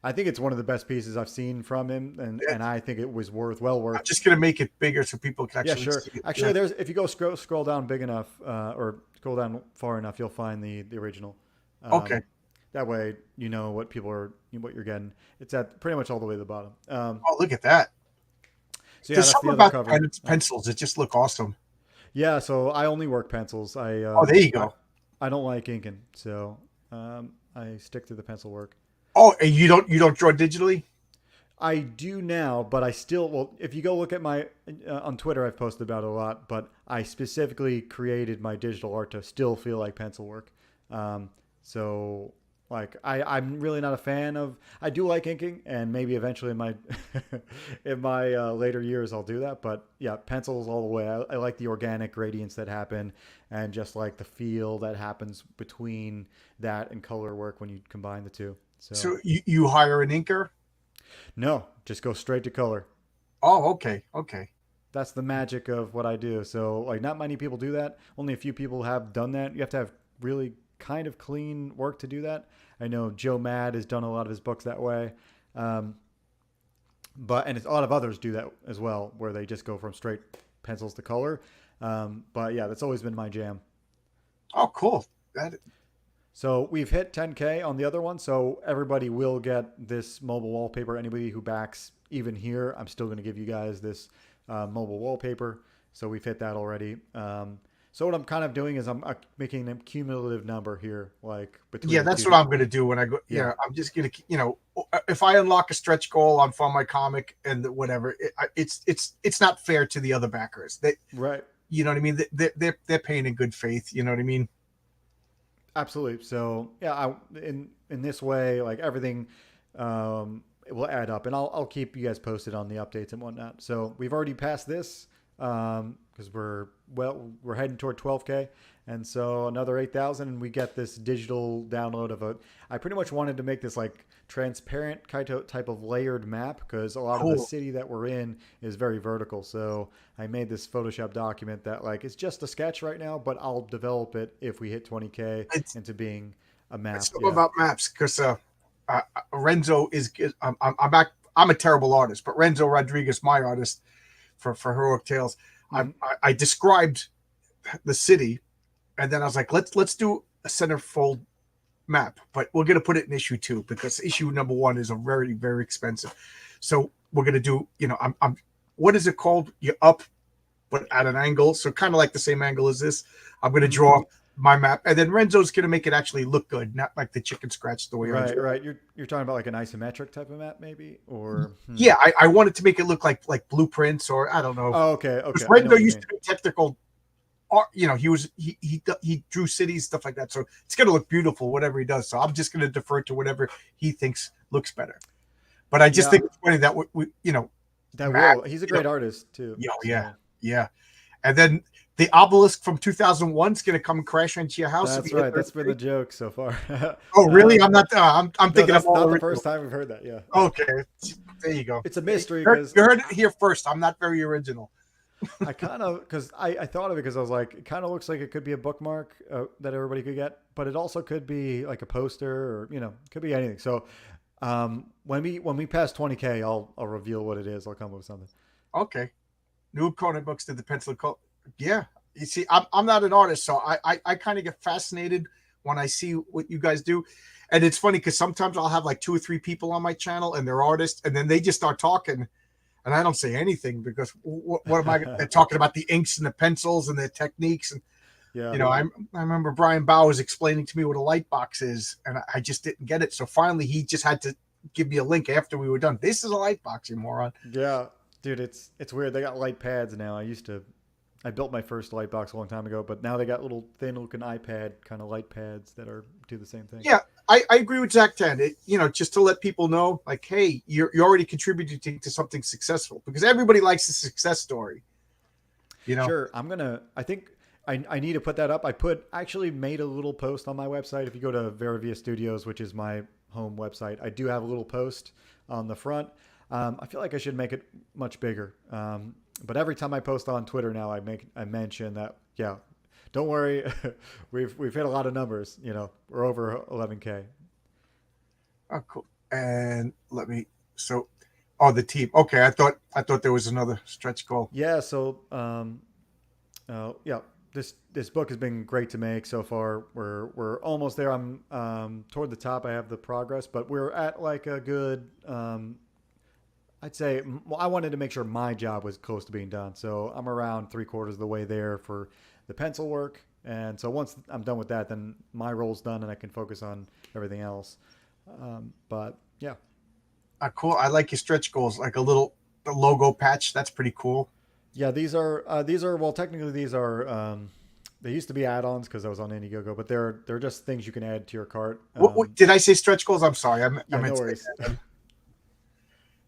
I think it's one of the best pieces I've seen from him, and I think it was well I'm worth. just gonna make it bigger so people can Yeah, actually sure. see it. Actually, Yeah. there's if you go scroll down big enough, or scroll down far enough, you'll find the original. Okay. Um, that way, you know what what you're getting. It's at pretty much all the way to the bottom. Oh, look at that. So yeah, There's that's the something other about cover. pencils that just look awesome. Yeah, so I only work pencils. Oh, there you go. I don't like inking, so I stick to the pencil work. Oh, and you don't draw digitally? I do now, but I still well. If you go look at my on Twitter, I've posted about it a lot. But I specifically created my digital art to still feel like pencil work. So like I'm really not a fan of. I do like inking, and maybe eventually in my in my later years I'll do that. But yeah, pencils all the way. I like the organic gradients that happen, and just like the feel that happens between that and color work when you combine the two. So So you hire an inker? no, just go straight to color. Oh, okay. That's the magic of what I do. So like not many people do that. Only a few people have done that. You have to have really kind of clean work to do that. I know Joe Mad has done a lot of his books that way. Um, and a lot of others do that as well, where they just go from straight pencils to color. But yeah, that's always been my jam. Oh, cool. That So we've hit 10K on the other one, so everybody will get this mobile wallpaper. Anybody who backs even here, I'm still going to give you guys this mobile wallpaper. So we've hit that already. So what I'm kind of doing is I'm making a cumulative number here, like between Yeah, the that's two. what I'm going to do when I go. Yeah, Yeah, I'm just going to, if I unlock a stretch goal on Fund My Comic and whatever, it's not fair to the other backers. They, right. you know what I mean? They're paying in good faith. You know what I mean? Absolutely. So yeah, in this way, like everything, it will add up, and I'll keep you guys posted on the updates and whatnot. So we've already passed this because we're heading toward 12K, and so another 8,000, and we get this digital download of a. I pretty much wanted to make this like transparent type of layered map because a lot of the Cool. city that we're in is very vertical. So I made this Photoshop document that like it's just a sketch right now, but I'll develop it if we hit 20K It's into being a map. it's all Yeah. about maps because Renzo is. I'm back. I'm a terrible artist, but Renzo Rodriguez, my artist for Heroic Tales, Mhm. I described the city, and then I was like, let's do a centerfold map, but we're gonna put it in issue 2 because issue number 1 is a very very expensive. So we're gonna do, I'm what is it called? You're up, but at an angle, so kind of like the same angle as this. I'm gonna Mhm. draw my map, and then Renzo's gonna make it actually look good, not like the chicken scratch the way I Right, drew. right. You're talking about like an isometric type of map, maybe, or Yeah, I wanted to make it look like blueprints, or I don't know. Oh, okay, Because okay. I know Renzo what you used mean. to be technical art, he drew cities, stuff like that. So it's gonna look beautiful, whatever he does. So I'm just gonna defer to whatever he thinks looks better. But I just Yeah, think it's funny that we that Mac, will. He's a great artist too. yeah, So yeah. And then the obelisk from 2001 is gonna come and crash into your house if that's you hit right. That's been the 30. joke so far. Oh, really? I'm um, not. I'm no, thinking of that's all not the original. first time we've heard that. Yeah, Okay, there you go. it's a You mystery heard, because you heard it here first. I'm not very original. I kind of because I thought of it because I was like, it kind of looks like it could be a bookmark that everybody could get, but it also could be like a poster or it could be anything. So when we pass 20K, I'll reveal what it is. I'll come up with something. Okay. New comic books did the pencil coat. Yeah. You see, I'm not an artist, so I kind of get fascinated when I see what you guys do. And it's funny because sometimes I'll have like 2 or 3 people on my channel and they're artists, and then they just start talking, and I don't say anything because what am I? They're talking about the inks and the pencils and the techniques, and Yeah. I remember Brian Bowers explaining to me what a light box is, and I just didn't get it. So finally, he just had to give me a link after we were done. This is a light box, you moron. Yeah, dude, it's weird. They got light pads now. I built my first light box a long time ago, but now they got little thin looking iPad kind of light pads that do the same thing. Yeah, I agree with Zach 10. Just to let people know, like, hey, you're already contributing to something successful because everybody likes a success story. You know, Sure, I think I need to put that up. I actually made a little post on my website. If you go to Veravia Studios, which is my home website, I do have a little post on the front. I feel like I should make it much bigger. But every time I post on Twitter now, I mention that, yeah, don't worry, we've hit a lot of numbers. We're over 11K. oh, cool. And let me. So, oh, the team. Okay, I thought there was another stretch goal. Yeah. So yeah, this book has been great to make so far. We're almost there. I'm toward the top. I have the progress, but we're at like a good. I'd say I wanted to make sure my job was close to being done, so I'm around 3/4 of the way there for the pencil work. And so once I'm done with that, then my role's done, and I can focus on everything else. But yeah, Cool. I like your stretch goals, like the logo patch. That's pretty cool. yeah. These are well, technically these are. They used to be add-ons because I was on Indiegogo, but they're just things you can add to your cart. What did I say? Stretch goals? I'm sorry. I Yeah, no meant to say worries. that.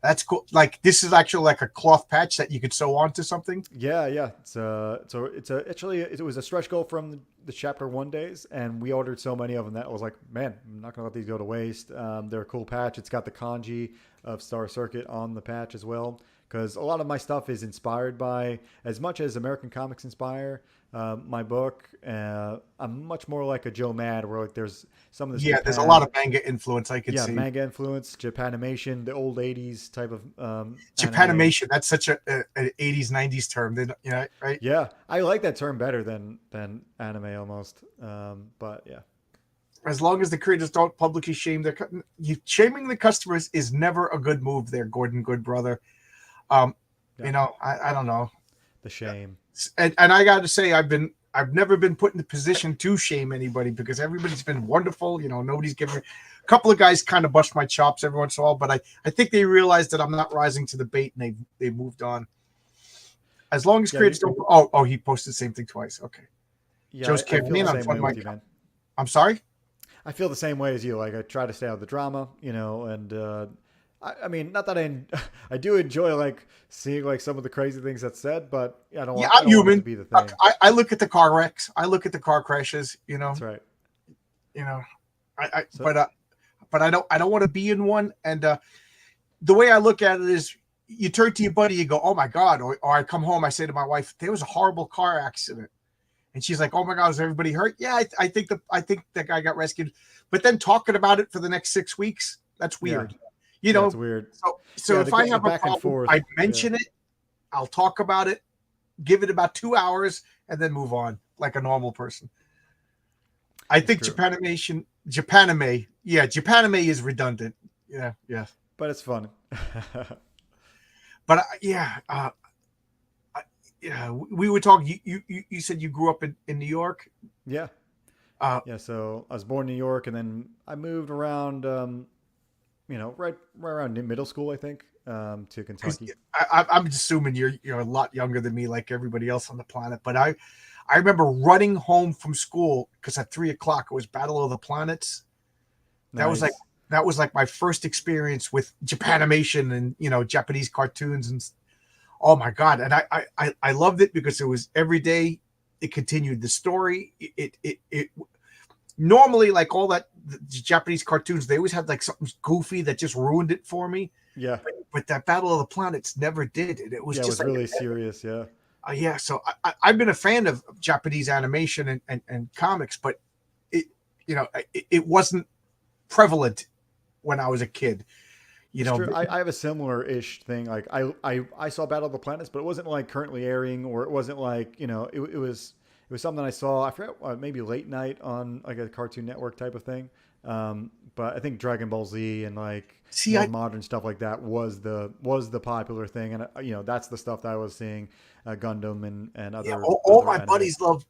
That's cool. Like this is actually like a cloth patch that you could sew onto something. Yeah, yeah. Actually it was a stretch goal from the chapter 1 days, and we ordered so many of them that I was like, man, I'm not gonna let these go to waste. They're a cool patch. It's got the kanji of Star Circuit on the patch as well, because a lot of my stuff is inspired by, as much as American comics inspire my book. I'm much more like a Joe Mad, where like there's some of this Yeah, there's a Japan. lot of manga influence I could Yeah, see. manga influence, Japanimation, the old '80s type of anime. Japanimation. That's such an 80s 90s term. Right? Yeah, I like that term better than anime almost. But yeah, as long as the creators don't publicly shame shaming the customers is never a good move there, Gordon, good brother. Um, Yeah. I don't know. The shame. And I got to say, I've never been put in the position to shame anybody because everybody's been wonderful. Nobody's given me. A couple of guys kind of bust my chops every once in a while, but I think they realized that I'm not rising to the bait and they moved on. As long as creators don't. Oh, he posted the same thing twice. Okay. Yeah, Joe's I feel coming in. the same way with you, man. I'm sorry. I feel the same way as you. Like I try to stay out of the drama, and I mean, not that I do enjoy like seeing like some of the crazy things that's said, but I don't want, I'm human. it to be the thing. I look at the car wrecks. I look at the car crashes. That's right. But I don't want to be in one. And the way I look at it is, you turn to your buddy, you go, "Oh my God," or I come home, I say to my wife, "There was a horrible car accident." And she's like, "Oh my God, is everybody hurt?" Yeah, I think that guy got rescued. But then talking about it for the next 6 weeks, that's weird. Yeah. It's weird. So if I have a problem, I mention it, I'll talk about it, give it about 2 hours, and then move on like a normal person. I think Japanime is redundant. Yeah. But it's fun. But we were talking. You said you grew up in New York. Yeah. So I was born in New York, and then I moved around. Right around middle school, I think, to Kentucky. I'm assuming you're a lot younger than me, like everybody else on the planet. But I remember running home from school because at 3:00 it was Battle of the Planets. That Nice. was like my first experience with Japanimation and Japanese cartoons and. Oh my God. And I loved it because it was every day. It continued the story. It normally, like all that the Japanese cartoons, they always had like something goofy that just ruined it for me. Yeah. But that Battle of the Planets never did it. It was just like, really serious. Yeah. Yeah. So I've been a fan of Japanese animation and comics, but it wasn't prevalent when I was a kid. True. I have a similar-ish thing. Like I saw Battle of the Planets, but it wasn't like currently airing, or it wasn't like it was something I saw. I forgot, maybe late night on like a Cartoon Network type of thing. But I think Dragon Ball Z and like modern stuff like that was the popular thing, and that's the stuff that I was seeing. Gundam and other. Yeah, all other my anime. buddies love.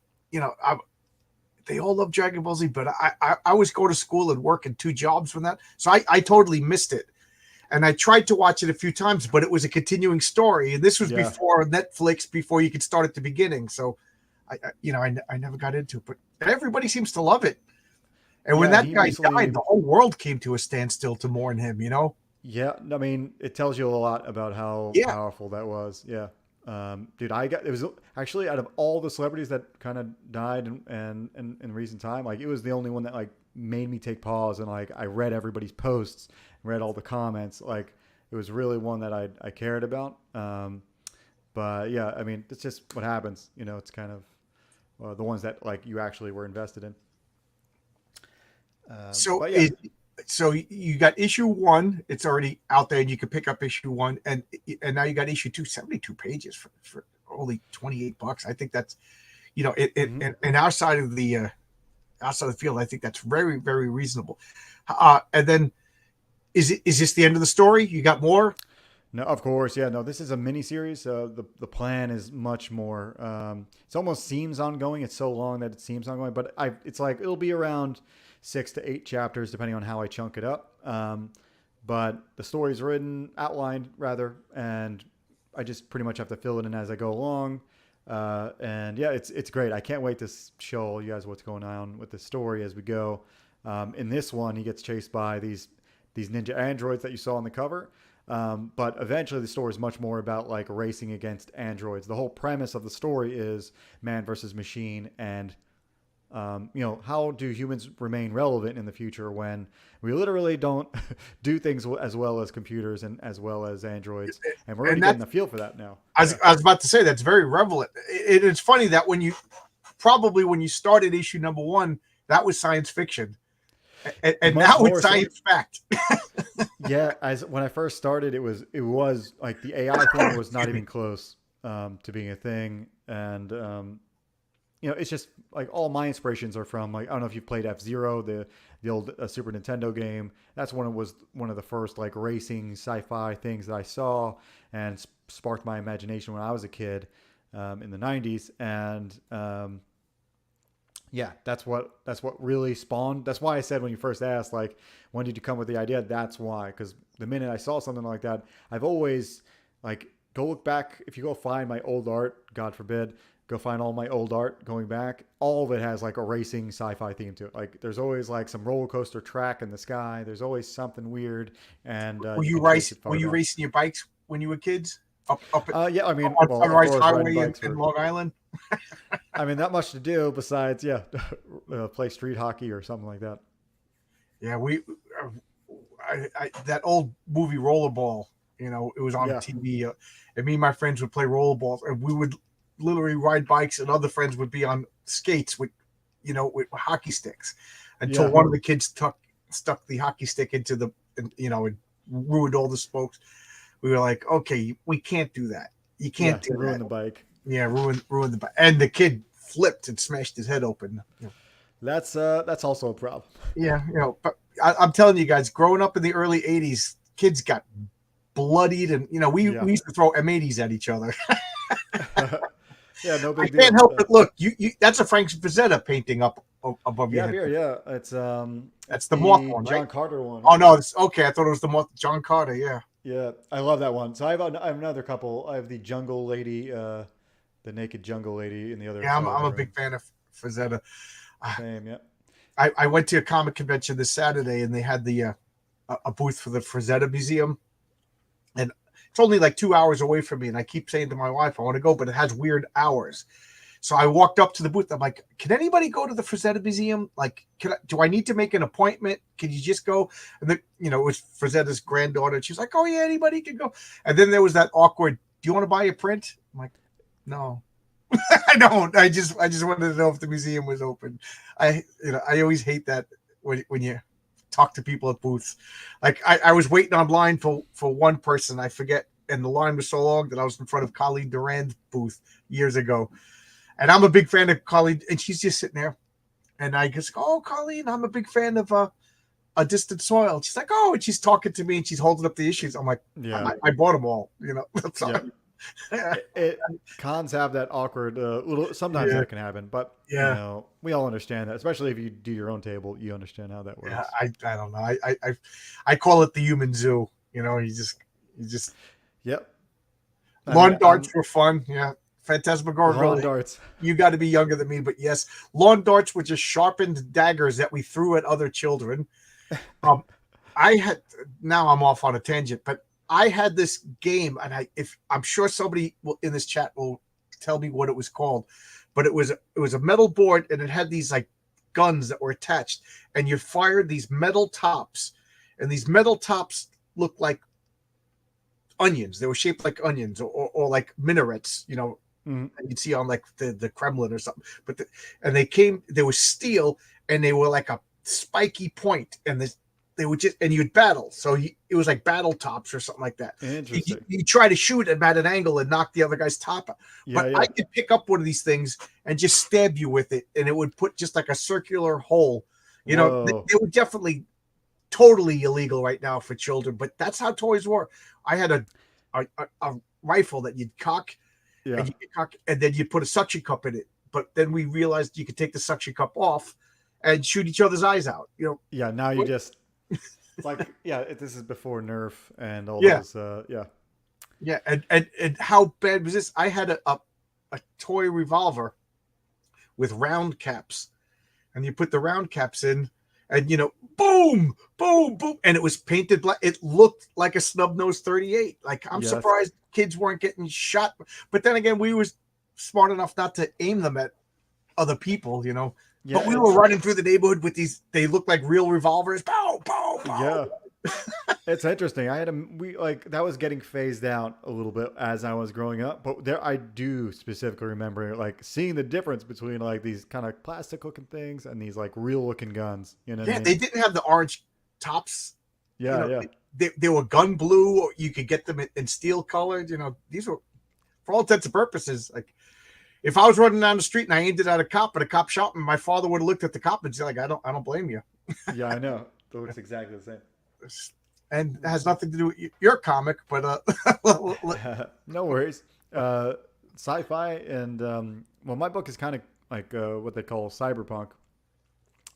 They all love Dragon Ball Z, but I always go to school and work in 2 jobs from that, so I totally missed it. And I tried to watch it a few times, but it was a continuing story. And this was before Netflix, before you could start at the beginning. So, I never got into it. But everybody seems to love it. And when that guy died, the whole world came to a standstill to mourn him. Yeah, I mean, it tells you a lot about how powerful that was. Yeah, dude, it was actually out of all the celebrities that kind of died in recent time, like it was the only one that like made me take pause and like I read everybody's posts, read all the comments. Like it was really one that I cared about. But yeah, I mean, it's just what happens. It's kind of the ones that like you actually were invested in. So you got issue 1. It's already out there, and you can pick up issue 1, and now you got issue 2, 72 pages for only $28. I think that's, in our side of the field, I think that's very, very reasonable. And then, is this the end of the story? You got more? No, of course, yeah. No, this is a mini series. The plan is much more. It almost seems ongoing. It's so long that it seems ongoing, but it's like it'll be around 6 to 8 chapters depending on how I chunk it up. But the story's outlined rather, and I just pretty much have to fill it in as I go along. And yeah, it's great. I can't wait to show you guys what's going on with the story as we go. In this one, he gets chased by these ninja androids that you saw on the cover. But eventually the story is much more about like racing against androids. The whole premise of the story is man versus machine, and how do humans remain relevant in the future when we literally don't do things as well as computers and as well as androids, and we're already getting the feel for that now. I was about to say that's very relevant. It's funny that when you started issue number 1, that was science fiction, and now it's science fact. Yeah, when I first started, it was like the AI thing was not even close to being a thing, and it's just like all my inspirations are from like I don't know if you've played F-Zero, the old Super Nintendo game. That's was one of the first like racing sci-fi things that I saw and sparked my imagination when I was a kid in the '90s. And yeah, that's what really spawned. That's why I said when you first asked, like, when did you come with the idea? That's why, because the minute I saw something like that, I've always like go look back. If you go find my old art, God forbid, go find all my old art going back. All of it has like a racing sci-fi theme to it. Like there's always like some roller coaster track in the sky. There's always something weird, and you can trace it Were far you back. racing your bikes when you were kids? Up Yeah, I mean, on well, of Sunrise course, riding Highway in, bikes in for. Long Island? I mean, not much to do besides, yeah, play street hockey or something like that. Yeah, that old movie Rollerball. It was on Yeah, TV, and me and my friends would play rollerballs, and we would literally ride bikes, and other friends would be on skates with hockey sticks, until yeah, one of the kids stuck the hockey stick into it ruined all the spokes. We were like, okay, we can't do that. You yeah. can't do You ruin that. the bike. Yeah, ruin the bike. And the kid flipped and smashed his head open. That's also a problem. Yeah, but I'm telling you guys, growing up in the early '80s, kids got bloodied, and Yeah, we used to throw M80s at each other. yeah. No I big can't deal. help but look. You that's a Frank Frazetta painting up above your Yeah, head. beer. Yeah, it's That's the moth the one, right? John Carter one. Oh no, it's okay. I thought it was the moth. John Carter. Yeah, Yeah, I love that one. So I have another couple. I have the jungle lady, the naked jungle lady in the other yeah. I'm side of I'm my a big room. fan of Frazetta. Same. Yeah. I went to a comic convention this Saturday, and they had a booth for the Frazetta Museum, and it's only like 2 hours away from me. And I keep saying to my wife, I want to go, but it has weird hours. So I walked up to the booth. I'm like, can anybody go to the Frazetta Museum? Like, do I need to make an appointment? Can you just go? And then, it was Frazetta's granddaughter. And she's like, oh, yeah, anybody can go. And then there was that awkward, do you want to buy a print? I'm like, no, I don't. I just wanted to know if the museum was open. I always hate that when you talk to people at booths. Like I was waiting online for one person, I forget, and the line was so long that I was in front of Colleen Durand's booth years ago. And I'm a big fan of Colleen, and she's just sitting there. And I just go, oh, Colleen, I'm a big fan of A Distant Soil. She's like, oh, and she's talking to me, and she's holding up the issues. I'm like, Yeah. I bought them all. That's all. Yeah. Cons have that awkward little. Sometimes Yeah, that can happen, but yeah, we all understand that. Especially if you do your own table, you understand how that yeah. works. I don't know. I call it the human zoo. You just Yep. I lawn mean, darts were fun. Yeah, Phantasmagoria. lawn darts. You got to be younger than me, but yes, lawn darts were just sharpened daggers that we threw at other children. Um, I had now I'm off on a tangent, but I had this game, and if I'm sure somebody in this chat will tell me what it was called, but it was a metal board, and it had these like guns that were attached, and you fired these metal tops, and these metal tops looked like onions. They were shaped like onions, or like minarets, Mhm. you'd see on like the Kremlin or something. And they were steel, and they were like a spiky point, and they would just, and you'd battle. So it was like battle tops or something like that. Interesting. You try to shoot them at an angle and knock the other guy's top out. Yeah, But yeah. I could pick up one of these things and just stab you with it, and it would put just like a circular hole. Whoa. They were definitely totally illegal right now for children, but that's how toys were. I had a rifle that you'd cock, Yeah. and then you put a suction cup in it. But then we realized you could take the suction cup off and shoot each other's eyes out. Yeah. Now you just like this is before Nerf and all Yeah, those. Yeah. yeah. And how bad was this? I had a toy revolver with round caps, and you put the round caps in, and boom, boom, boom, and it was painted black. It looked like a snub nose 38. Like, I'm Yes. surprised kids weren't getting shot. But then again, we was smart enough not to aim them at other people. Yeah. But we were running through the neighborhood with these. They looked like real revolvers. Pow, pow, pow. Yeah. It's interesting. We like that was getting phased out a little bit as I was growing up, but I do specifically remember like seeing the difference between like these kind of plastic looking things and these like real looking guns. You know what I Yeah, mean? they didn't have the orange tops. Yeah, yeah. They were gun blue, or you could get them in steel colored. These were, for all intents and purposes, like if I was running down the street and I aimed it at a cop and a cop shot me, my father would have looked at the cop and said, like, I don't blame you. Yeah, I know. It looks exactly the same. And it has nothing to do with your comic, but No worries. Sci-fi and well, my book is kind of like what they call cyberpunk.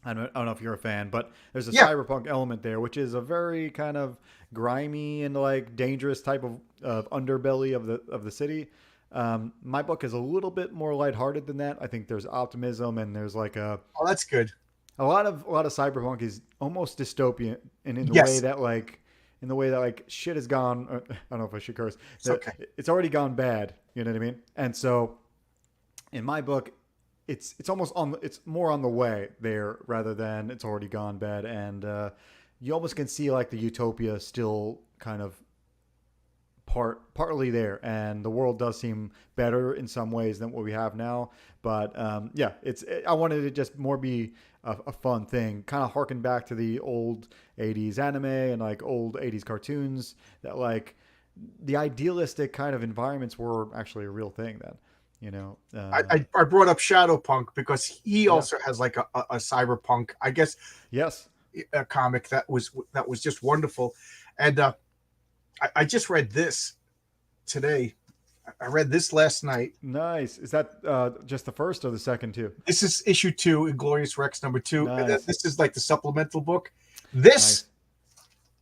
I don't know if you're a fan, but there's a cyberpunk element there, which is a very kind of grimy and like dangerous type of underbelly of the city. My book is a little bit more lighthearted than that. I think there's optimism and there's like oh, that's good. A lot of cyberpunk is almost dystopian, and in the way that like shit has gone. I don't know if I should curse. It's okay. It's already gone bad. You know what I mean? And so, in my book, it's almost it's more on the way there rather than it's already gone bad, and you almost can see like the utopia still kind of partly there, and the world does seem better in some ways than what we have now. But yeah, I wanted it to just more be a fun thing, kind of harken back to the old 80s anime and like old 80s cartoons, that like the idealistic kind of environments were actually a real thing then, you know. I brought up Shadowpunk because he also has like a cyberpunk, I guess, a comic that was just wonderful. And I just read this today. I read this last night. Nice. Is that just the first or the second too? This is issue 2, Inglorious Rex number 2. Nice. And this is like the supplemental book. This,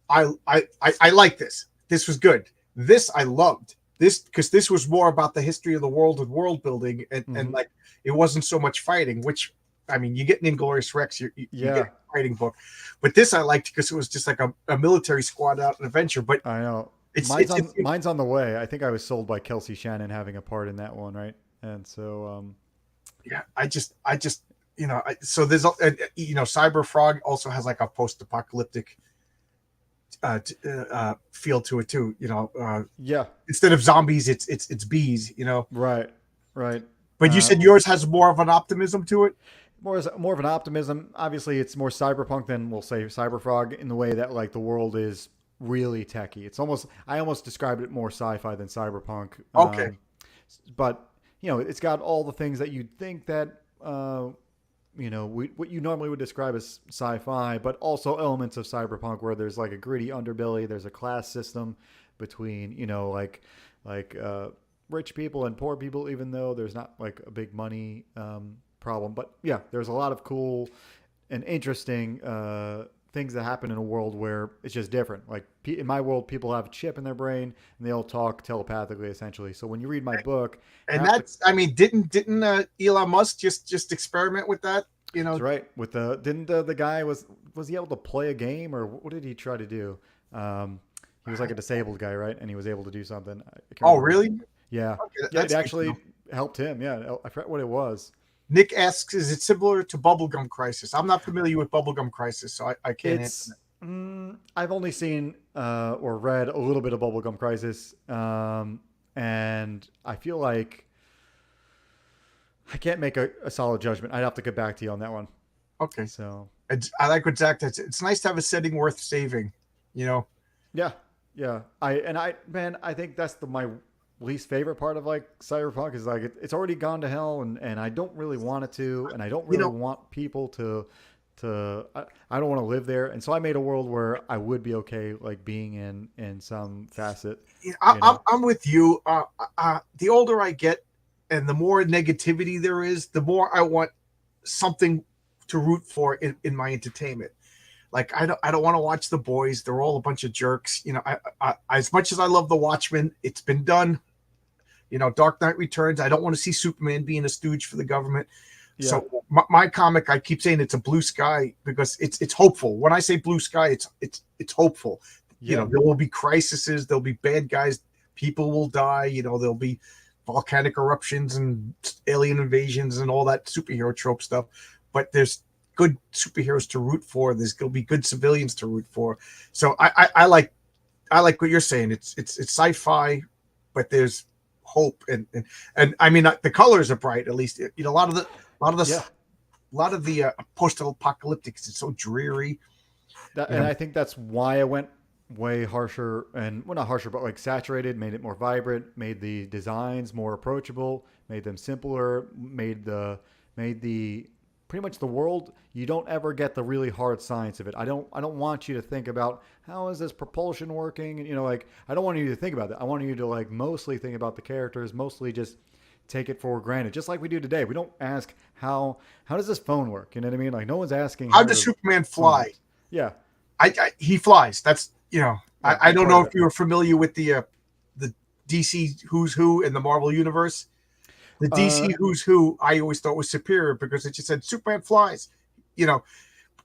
nice. I like this. This was good. This I loved. This because this was more about the history of the world and world building, and like it wasn't so much fighting. Which, I mean, you get an Inglorious Rex, you get a fighting book, but this I liked because it was just like a military squad out an adventure. But I know. Mine's on the way. I think I was sold by Kelsey Shannon having a part in that one, right? And so, yeah, I just, so there's, Cyber Frog also has like a post-apocalyptic feel to it too. Instead of zombies, it's bees. Right. But you said yours has more of an optimism to it. More of an optimism. Obviously, it's more cyberpunk than we'll say Cyber Frog in the way that like the world is really techy. I almost described it more sci-fi than cyberpunk. Okay. But it's got all the things that you'd think that what you normally would describe as sci-fi, but also elements of cyberpunk where there's like a gritty underbelly. There's a class system between rich people and poor people, even though there's not like a big money problem. But yeah, there's a lot of cool and interesting things that happen in a world where it's just different. Like in my world, people have a chip in their brain and they all talk telepathically, essentially. So when you read my book, and didn't Elon Musk just experiment with that? That's right. With the guy was he able to play a game, or what did he try to do? He was like a disabled guy, right? And he was able to do something. Oh, really? Yeah. Okay, it actually helped him. Yeah, I forgot what it was. Nick asks, is it similar to Bubblegum Crisis? I'm not familiar with Bubblegum Crisis, so I can't answer that. I've only seen or read a little bit of Bubblegum Crisis, and I feel like I can't make a solid judgment. I'd have to get back to you on that one. Okay. So I like what Zach says. It's nice to have a setting worth saving, Yeah. I think that's my least favorite part of like cyberpunk is like it's already gone to hell, and I don't really want it to, and I don't really want people to I don't want to live there, and so I made a world where I would be okay like being in some facet. I'm with you. The older I get and the more negativity there is, the more I want something to root for in my entertainment. Like I don't want to watch The Boys. They're all a bunch of jerks. I as much as I love The Watchmen, it's been done. Dark Knight Returns. I don't want to see Superman being a stooge for the government. Yeah. So my comic, I keep saying it's a blue sky because it's hopeful. When I say blue sky, it's hopeful. Yeah. There will be crises. There'll be bad guys. People will die. There'll be volcanic eruptions and alien invasions and all that superhero trope stuff. But there's good superheroes to root for. There's going to be good civilians to root for. So I like what you're saying. It's sci-fi, but there's hope and I mean the colors are bright. At least a lot of the post-apocalyptics. It's so dreary. And I think that's why I went way harsher and well, not harsher, but like saturated, made it more vibrant, made the designs more approachable, made them simpler, made the pretty much the world. You don't ever get the really hard science of it. I don't want you to think about how is this propulsion working, and like I don't want you to think about that. I want you to like mostly think about the characters, mostly just take it for granted, just like we do today. We don't ask how does this phone work. You know what I mean? Like no one's asking How how does the Superman phone fly? works. Yeah, He flies. That's yeah, I big don't part know of if it. you're familiar with the DC Who's Who in the Marvel universe. The Uh, DC Who's Who I always thought was superior because it just said Superman flies, you know.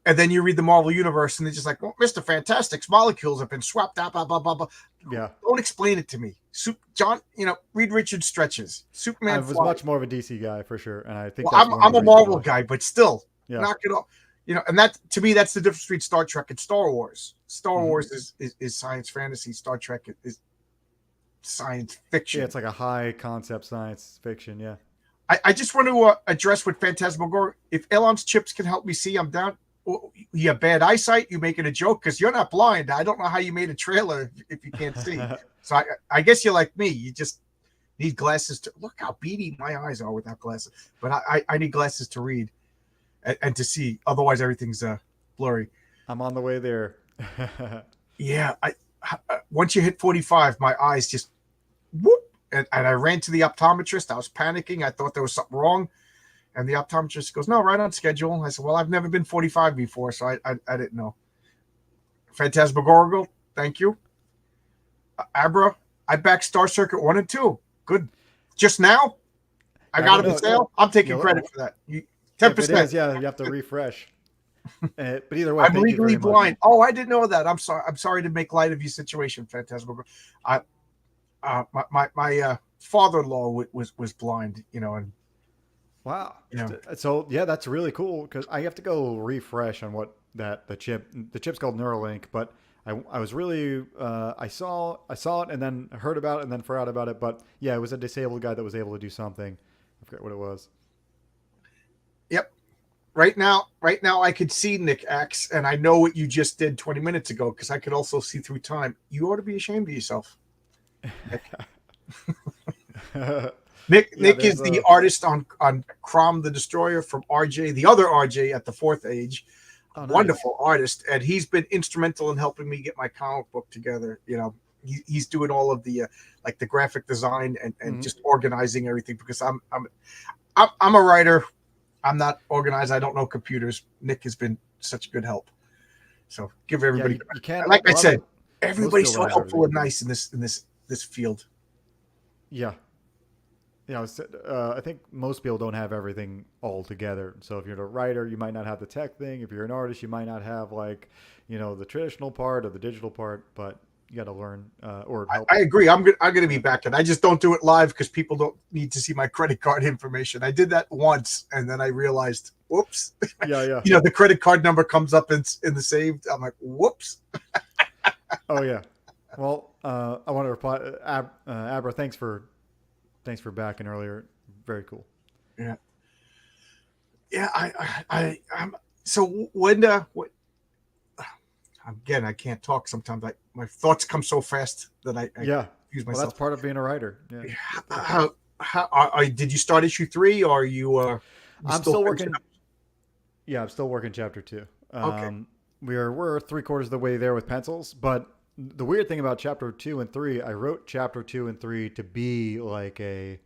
And then you read the Marvel universe and they're just like, well, Mr. Fantastic's molecules have been swapped out, blah blah blah blah. yeah. Don't explain it to me. John, Reed Richards stretches. I Superman was flies. much more of a DC guy for sure, and I think Well, that's one of I'm the a reasons Marvel why. guy, but still, Yeah. knock it off. And that to me, that's the difference between Star Trek and Star Wars. Star Hmm. Wars is science fantasy. Star Trek is science Yeah, fiction. it's like a high concept science fiction. Yeah. I just want to address with Phantasmagoria. If Elon's chips can help me see, I'm down. You have bad eyesight. You making a joke because you're not blind. I don't know how you made a trailer if you can't see. So I guess you're like me. You just need glasses to look how beady my eyes are without glasses. But I need glasses to read and to see. Otherwise, everything's blurry. I'm on the way there. Yeah, once you hit 45, my eyes just whoop, and I ran to the optometrist. I was panicking. I thought there was something wrong, and the optometrist goes, "No, right on schedule." I said, "Well, I've never been 45 before, so I didn't know." Phantasmagorical, thank you. Abra, I backed Star Circuit 1 and 2. Good. Just now, I I got don't them in know. sale. I'm taking You credit for that. If it 10%. is, yeah, you have to refresh. But either way, I'm thank you legally very much. blind. Oh, I didn't know that. I'm sorry. I'm sorry to make light of your situation, Phantasmagorical. I my father-in-law was blind, and Wow. you know, So yeah, that's really cool because I have to go refresh on what the chip's called Neuralink, but I was really I saw it and then heard about it and then forgot about it, but yeah, it was a disabled guy that was able to do something. I forget what it was. yep. Right now, I could see Nick X, and I know what you just did 20 minutes ago because I could also see through time. You ought to be ashamed of yourself. Yeah, Nick there's is the a artist on Crom the Destroyer from RJ, the other RJ at the Fourth Age. oh nice. Wonderful artist, and he's been instrumental in helping me get my comic book together. He's doing all of the like the graphic design and Mhm. just organizing everything because I'm a writer. I'm not organized. I don't know computers. Nick has been such a good help. So give Yeah, everybody, you can't like a I lot of said, most everybody's people so don't have helpful everything. and nice in this field. Yeah. Yeah, I think most people don't have everything all together. So if you're a writer, you might not have the tech thing. If you're an artist, you might not have like, the traditional part or the digital part. But you got to learn or help. I agree. I'm gonna be back, and I just don't do it live because people don't need to see my credit card information. I did that once, and then I realized, whoops. Yeah, yeah. The credit card number comes up in the saved. I'm like, whoops. Oh yeah. Well, I want to reply. Abra, thanks for backing earlier. Very cool. Yeah, yeah. I'm so when again, I can't talk sometimes. My thoughts come so fast that I Yeah. confuse Well, that's myself. part of being a writer. Yeah. How did you start issue 3, or are you I'm still still finishing working. Yeah, I'm still working chapter 2. up? Okay. We're 3/4 of the way there with pencils, but the weird thing about chapter 2 and 3, I wrote chapter 2 and 3 to be like I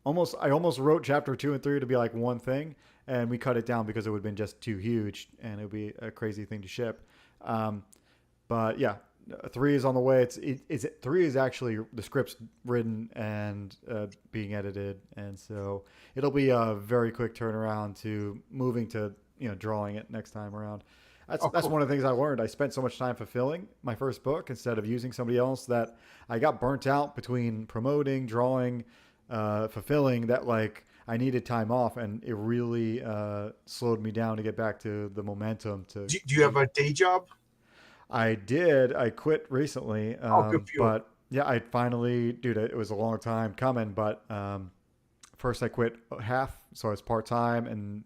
almost wrote chapter 2 and 3 to be like one thing, and we cut it down because it would have been just too huge and it would be a crazy thing to ship. Um, but yeah, 3 is on the way. Three is actually the script's written and being edited, and so it'll be a very quick turnaround to moving to drawing it next time around. Oh, That's cool. one of the things I learned. I spent so much time fulfilling my first book instead of using somebody else that I got burnt out between promoting, drawing, fulfilling that like I needed time off, and it really slowed me down to get back to the momentum to Do you have a day job? I did. I quit recently, Oh, good for you. but yeah, I finally, dude. It was a long time coming, but first I quit half, so I was part time, and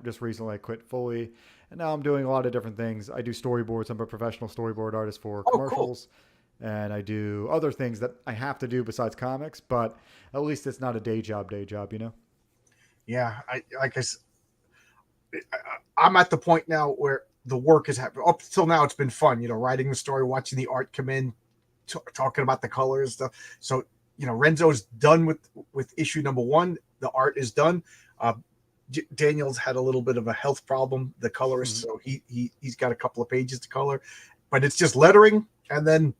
just recently I quit fully, And now I'm doing a lot of different things. I do storyboards. I'm a professional storyboard artist for Oh, cool. commercials. And I do other things that I have to do besides comics, but at least it's not a day job, you know? Yeah, I'm at the point now where the work is happening. Up till now, it's been fun, writing the story, watching the art come in, talking about the colors and stuff. So, Renzo's done with issue number 1. The art is done. Daniel's had a little bit of a health problem, the colorist, so he's got a couple of pages to color, but it's just lettering, and then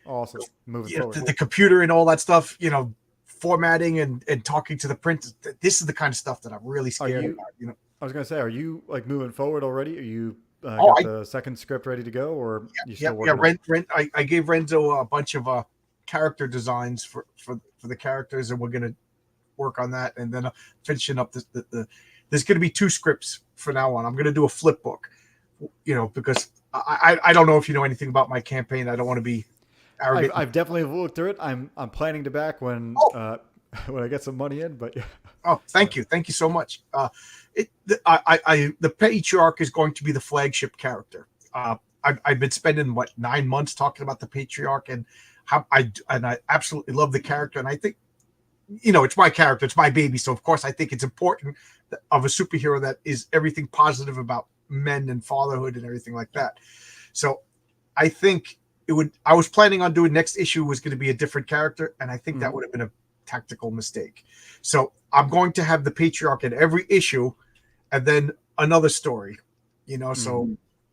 Awesome. Moving forward. the computer and all that stuff, formatting and talking to the print. This is the kind of stuff that I'm really scared about. I was going to say, are you like moving forward already? Are you the second script ready to go, or you still working? I gave Renzo a bunch of character designs for the characters, and we're going to work on that, and then finishing up there's going to be 2 scripts from now on. I'm going to do a flip book, because I don't know if you know anything about my campaign. I don't want to be arrogant. I've definitely looked through it. I'm planning to back when when I get some money in, but yeah. Oh, thank you so much. The patriarch is going to be the flagship character. I've been spending 9 months talking about the patriarch, and how I absolutely love the character, and I think it's my character, it's my baby, so of course I think it's important of a superhero that is everything positive about men and fatherhood and everything like that. So I think I was planning on doing next issue was going to be a different character, and I think that would have been a tactical mistake. So I'm going to have the patriarch in every issue, and then another story,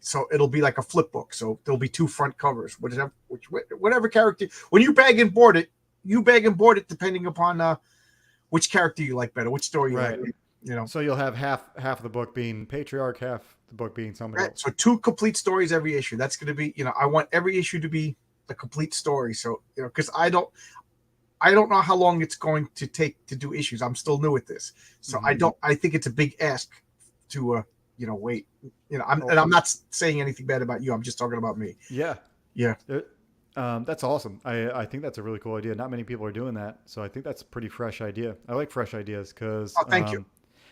so it'll be like a flip book. So there'll be 2 front covers, whatever character. When you bag and board it, depending upon which character you like better, which story you like. So you'll have half of the book being patriarch, half the book being somebody else. So 2 complete stories every issue. That's going to be, I want every issue to be a complete story. So, because I don't know how long it's going to take to do issues. I'm still new at this. So I think it's a big ask to, wait, I'm not saying anything bad about you. I'm just talking about me. Yeah. Yeah. That's awesome. I think that's a really cool idea. Not many people are doing that. So I think that's a pretty fresh idea. I like fresh ideas because thank you.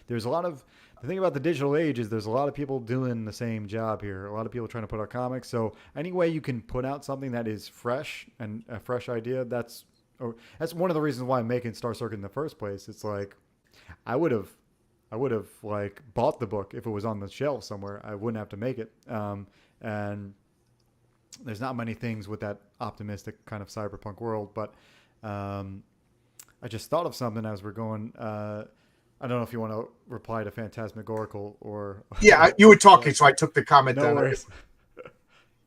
There's a lot of, the thing about the digital age is there's a lot of people doing the same job here. A lot of people trying to put out comics. So any way you can put out something that is fresh and a fresh idea, that's one of the reasons why I'm making Star Circuit in the first place. It's like, I would have like bought the book if it was on the shelf somewhere. I wouldn't have to make it. And there's not many things with that optimistic kind of cyberpunk world, but I just thought of something as we're going. I don't know if you want to reply to Phantasmagorical or... Yeah, you were talking, so I took the comment no down. Worries.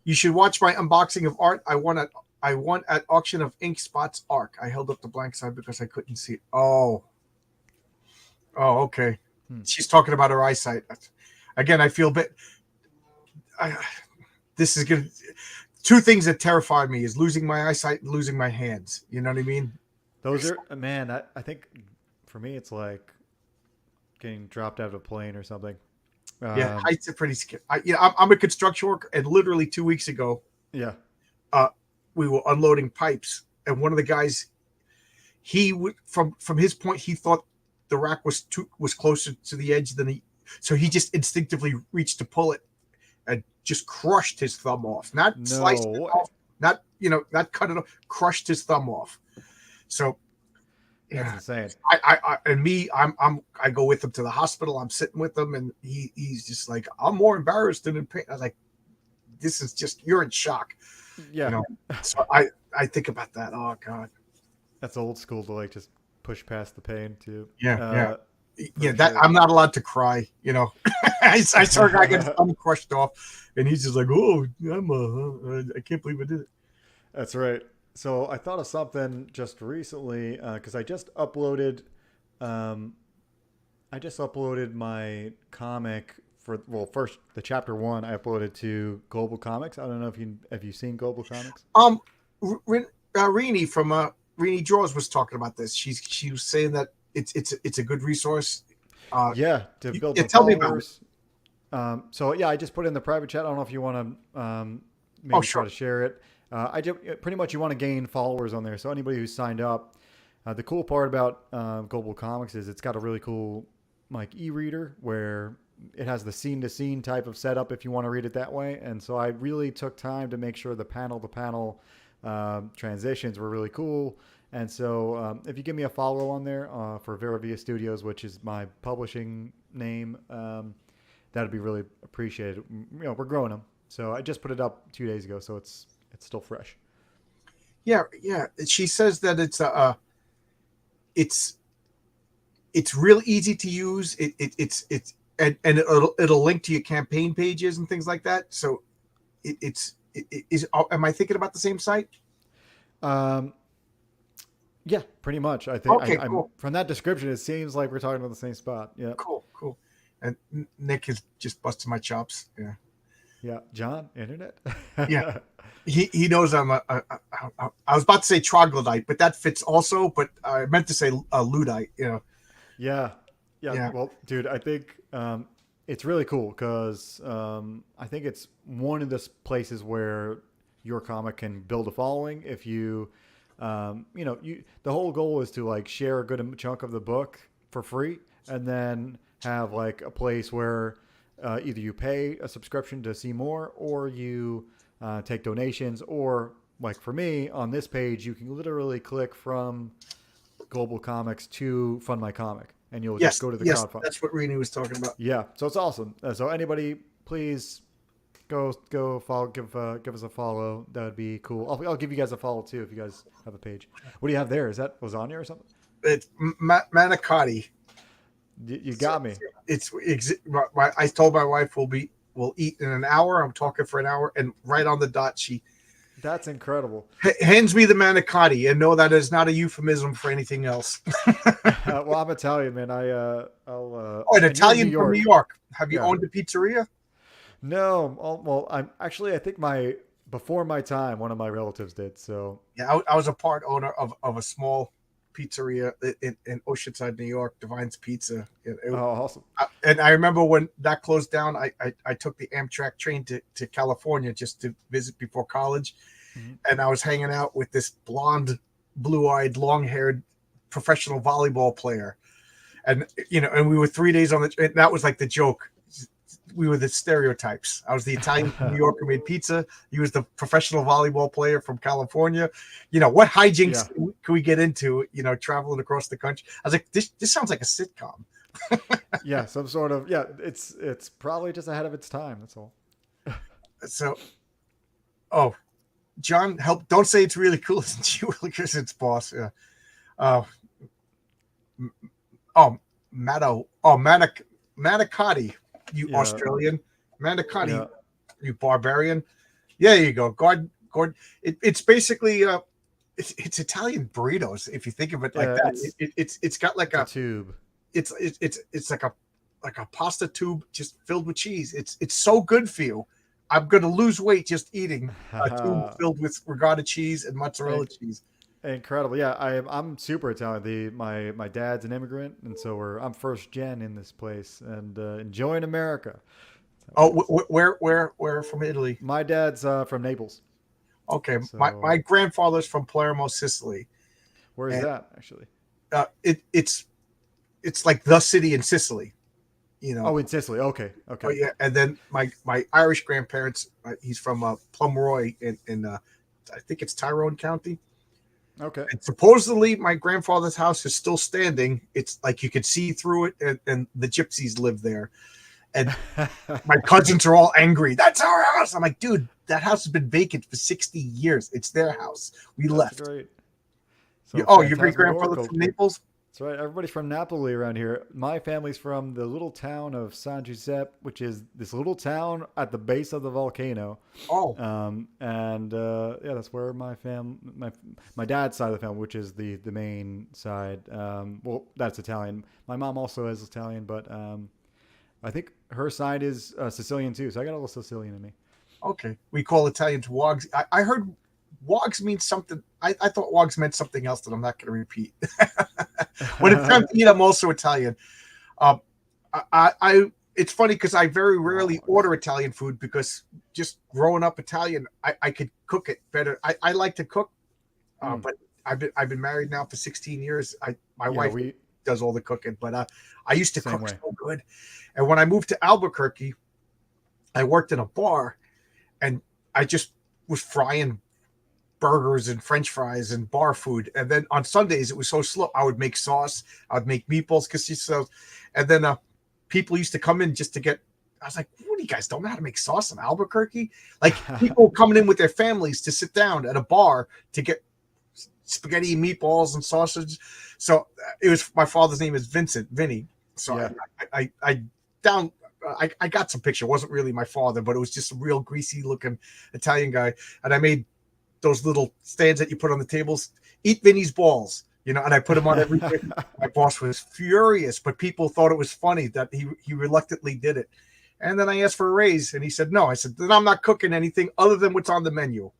You should watch my unboxing of art. I won at auction of Ink Spot's Arc. I held up the blank side because I couldn't see it. Oh, okay. She's talking about her eyesight. Again, I feel this is good. 2 things that terrify me is losing my eyesight and losing my hands. You know what I mean? Those are, man, I think for me, it's like getting dropped out of a plane or something. Yeah, heights are pretty scary. I'm a construction worker, and literally 2 weeks ago, we were unloading pipes, and one of the guys, from his point, he thought the rack was closer to the edge so he just instinctively reached to pull it, and just crushed his thumb off. Not sliced it off, not cut it off, crushed his thumb off. So that's insane. I go with him to the hospital. I'm sitting with him, and he's just like, I'm more embarrassed than in pain. I was like, this is just, you're in shock. Yeah. So I think about that. Oh God. That's old school to like just push past the pain too. Yeah. That I'm not allowed to cry. I saw a guy get his thumb crushed off, and he's just like, "Oh, I can't believe I did it." That's right. So I thought of something just recently because I just uploaded my comic first the chapter 1 I uploaded to Global Comics. I don't know if you've seen Global Comics. Rini from Rini Draws was talking about this. She was saying that it's a good resource. To build tell me about it. I just put it in the private chat. I don't know if you want to maybe try to share it. Pretty much you want to gain followers on there. So anybody who's signed up, the cool part about Global Comics is it's got a really cool like e-reader where it has the scene to scene type of setup if you want to read it that way. And so I really took time to make sure the panel to panel transitions were really cool. And so if you give me a follow on there for Vera Via Studios, which is my publishing name, that'd be really appreciated. We're growing them. So I just put it up 2 days ago, so it's still fresh. Yeah. She says that it's real easy to use. And it'll link to your campaign pages and things like that. So am I thinking about the same site? Yeah, pretty much. I think. Okay, I'm, cool. From that description, it seems like we're talking about the same spot. Yeah. Cool. And Nick is just busting my chops. Yeah. Yeah, John, internet. Yeah. He knows I'm I was about to say troglodyte, but that fits also. But I meant to say Luddite. Yeah. Yeah. Well, dude, I think it's really cool because I think it's one of the places where your comic can build a following if you, the whole goal is to like share a good chunk of the book for free, and then have like a place where either you pay a subscription to see more, or you take donations, or like for me on this page, you can literally click from Global Comics to Fund My Comic, and you'll just go to the crowdfund. That's what Rini was talking about. Yeah, so it's awesome. So anybody, please go follow, give us a follow. That would be cool. I'll give you guys a follow too if you guys have a page. What do you have there? Is that lasagna or something? It's manicotti. You got me. I told my wife we'll eat in an hour. I'm talking for an hour, and right on the dot she. That's incredible. Hands me the manicotti, and know that is not a euphemism for anything else. Well, I'm Italian, man. An Italian from New York. Have you owned a pizzeria? No. Well, I think before my time, one of my relatives did. So yeah, I was a part owner of a small pizzeria in Oceanside, New York, Divine's Pizza. Awesome. And I remember when that closed down, I took the Amtrak train to California just to visit before college. Mm-hmm. And I was hanging out with this blonde, blue-eyed, long-haired professional volleyball player. And, and we were 3 days on and that was like the joke. We were the stereotypes. I was the Italian from New York who made pizza. He was the professional volleyball player from California. What hijinks can we get into, traveling across the country? I was like, this sounds like a sitcom. Yeah, some sort of, it's probably just ahead of its time. That's all. So, John, help. Don't say it's really cool. It's you because it's boss. Yeah. Manicotti. You Australian, manicotti, you barbarian. Yeah, there you go. Gordon. It's basically it's Italian burritos if you think of it like that. It's got like a tube. It's like a pasta tube just filled with cheese. It's so good for you. I'm gonna lose weight just eating a tube filled with regatta cheese and mozzarella cheese. Incredible. Yeah, I'm super Italian. My dad's an immigrant, and so I'm first gen in this place and enjoying America. Where from Italy? My dad's from Naples. Okay, so, my grandfather's from Palermo, Sicily. Where is that actually? It's like the city in Sicily. Oh, in Sicily. Okay. Oh, yeah, and then my Irish grandparents. He's from Plumroy in I think it's Tyrone County. Okay. And supposedly my grandfather's house is still standing. It's like you could see through it, and the gypsies live there. And my cousins are all angry. That's our house. I'm like, dude, that house has been vacant for 60 years. It's their house. We left. Great. So your great grandfather from Naples? That's right. Everybody's from Napoli around here. My family's from the little town of San Giuseppe, which is this little town at the base of the volcano. Oh. That's where my dad's side of the family, which is the main side. That's Italian. My mom also is Italian, but I think her side is Sicilian too. So I got a little Sicilian in me. Okay. We call Italians wogs. I heard wogs means something. I thought wogs meant something else that I'm not going to repeat. When it's time to eat, I'm also Italian. It's funny because I very rarely order Italian food because just growing up Italian, I could cook it better. I like to cook, but I've been married now for 16 years. My wife does all the cooking, but I used to Same cook way. so good. And when I moved to Albuquerque, I worked in a bar, and I just was frying burgers and French fries and bar food. And then on Sundays, it was so slow. I would make sauce. I would make meatballs, quesadillas, and then people used to come in just to get. I was like, "What do you guys don't know how to make sauce in Albuquerque?" Like people coming in with their families to sit down at a bar to get spaghetti and meatballs and sausage. So it was my father's name is Vinny. So Yeah. I down. I got some picture. It wasn't really my father, but it was just a real greasy looking Italian guy. And I made those little stands that you put on the tables. Eat Vinny's balls, and I put them on every day. My boss was furious, but people thought it was funny that he reluctantly did it. And then I asked for a raise, and he said no. I said, then I'm not cooking anything other than what's on the menu.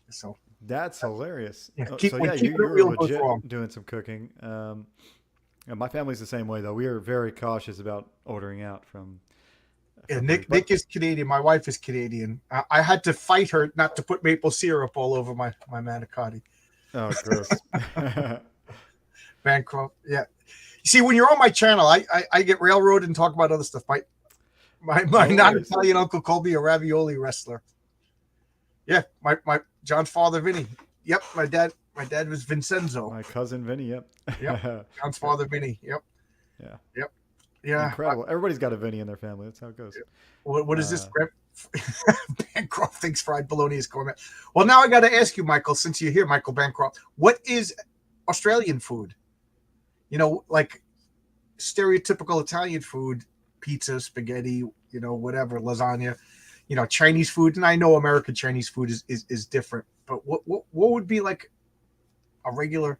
So That's hilarious. yeah, So yeah, keep it you're real goes legit wrong. doing some cooking. And my family's the same way though. We are very cautious about ordering out from. Yeah, from Nick places. Nick is Canadian. My wife is Canadian. I had to fight her not to put maple syrup all over my manicotti. Oh, gross. Bancroft. Yeah. You see, when you're on my channel, I get railroaded and talk about other stuff. My No worries. non-Italian uncle called me a ravioli wrestler. Yeah, my John's father Vinny. Yep, my dad was Vincenzo. My cousin Vinny. Yep. Yep. John's father Vinny. Yep. Yeah. Yep. Yeah. Incredible. Everybody's got a Vinny in their family. That's how it goes. What is this? Bancroft thinks fried bologna is gourmet. Well, now I got to ask you, Michael, since you're here, Michael Bancroft, what is Australian food? Like stereotypical Italian food, pizza, spaghetti, whatever, lasagna, Chinese food. And I know American Chinese food is different, but what would be like a regular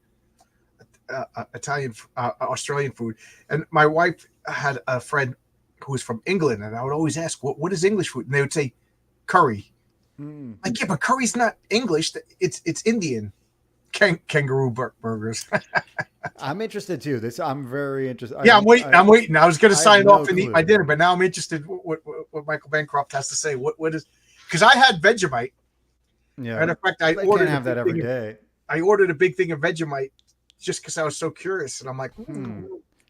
Italian, Australian food? And my wife had a friend who was from England, and I would always ask, what is English food? And they would say curry. Like, yeah, but curry's not English. It's Indian. Kangaroo burgers. I'm interested too. I'm very interested. Yeah, I'm waiting. I'm waiting. I was going to I sign have no off and eat clue. my dinner, but now I'm interested what Michael Bancroft has to say. What is? Because I had Vegemite. Yeah. And in fact, I They ordered can't have that every day. I ordered a big thing of Vegemite just because I was so curious, and I'm like,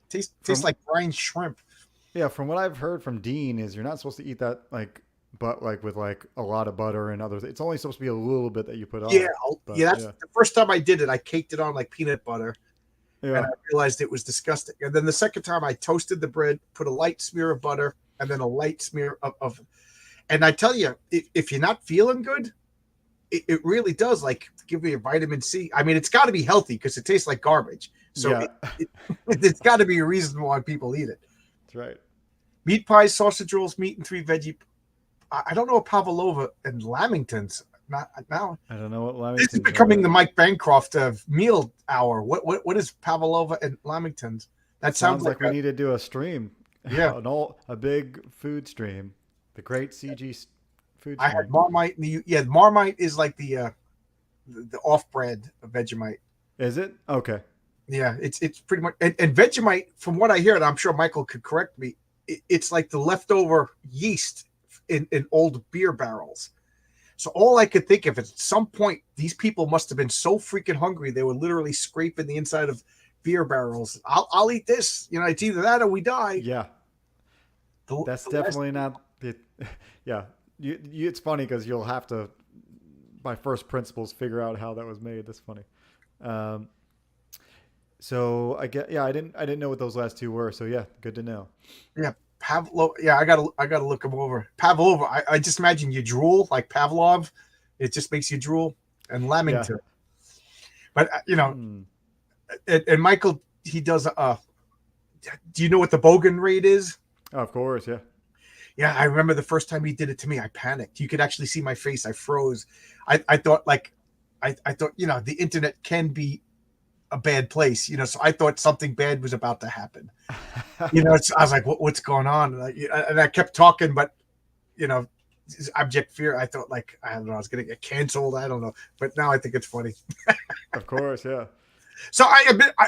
tastes like brine shrimp. Yeah, from what I've heard from Dean is you're not supposed to eat that with a lot of butter and other things. It's only supposed to be a little bit that you put on. Yeah, But, that's the first time I did it. I caked it on like peanut butter, Yeah. and I realized it was disgusting. And then the second time, I toasted the bread, put a light smear of butter, and then a light smear of. And I tell you, if you're not feeling good, it really does like give you a vitamin C. I mean, it's got to be healthy because it tastes like garbage. So Yeah. it's got to be a reason why people eat it. That's right. Meat pies, sausage rolls, meat and 3 veggie. I don't know what pavlova and lamingtons. Not now. I don't know what This lamingtons is becoming the Mike Bancroft of meal hour. What is pavlova and lamingtons? That sounds like we a, need to do a stream. Yeah. a big food stream. The great CG food stream. I had Marmite. Marmite is like the off-brand of Vegemite. Is it? Okay. Yeah, it's pretty much and Vegemite. From what I hear, and I'm sure Michael could correct me, it's like the leftover yeast in old beer barrels. So all I could think of is at some point these people must have been so freaking hungry they were literally scraping the inside of beer barrels. I'll eat this. It's either that or we die. Yeah. That's definitely not it. Yeah. It's funny because you'll have to, by first principles, figure out how that was made. That's funny. So I didn't know what those last two were. So yeah, good to know. Yeah. Pavlov. Yeah, I gotta look them over. Pavlova. I just imagine you drool like Pavlov. It just makes you drool. And lamington. Yeah. But and Michael, he does. Do you know what the Bogan rate is? Oh, of course, yeah. Yeah, I remember the first time he did it to me. I panicked. You could actually see my face. I froze. I thought I thought the internet can be a bad place, so I thought something bad was about to happen. I was like, what's going on? And I kept talking, but abject fear. I thought I don't know, I was going to get canceled. I don't know, but now I think it's funny. Of course, yeah. So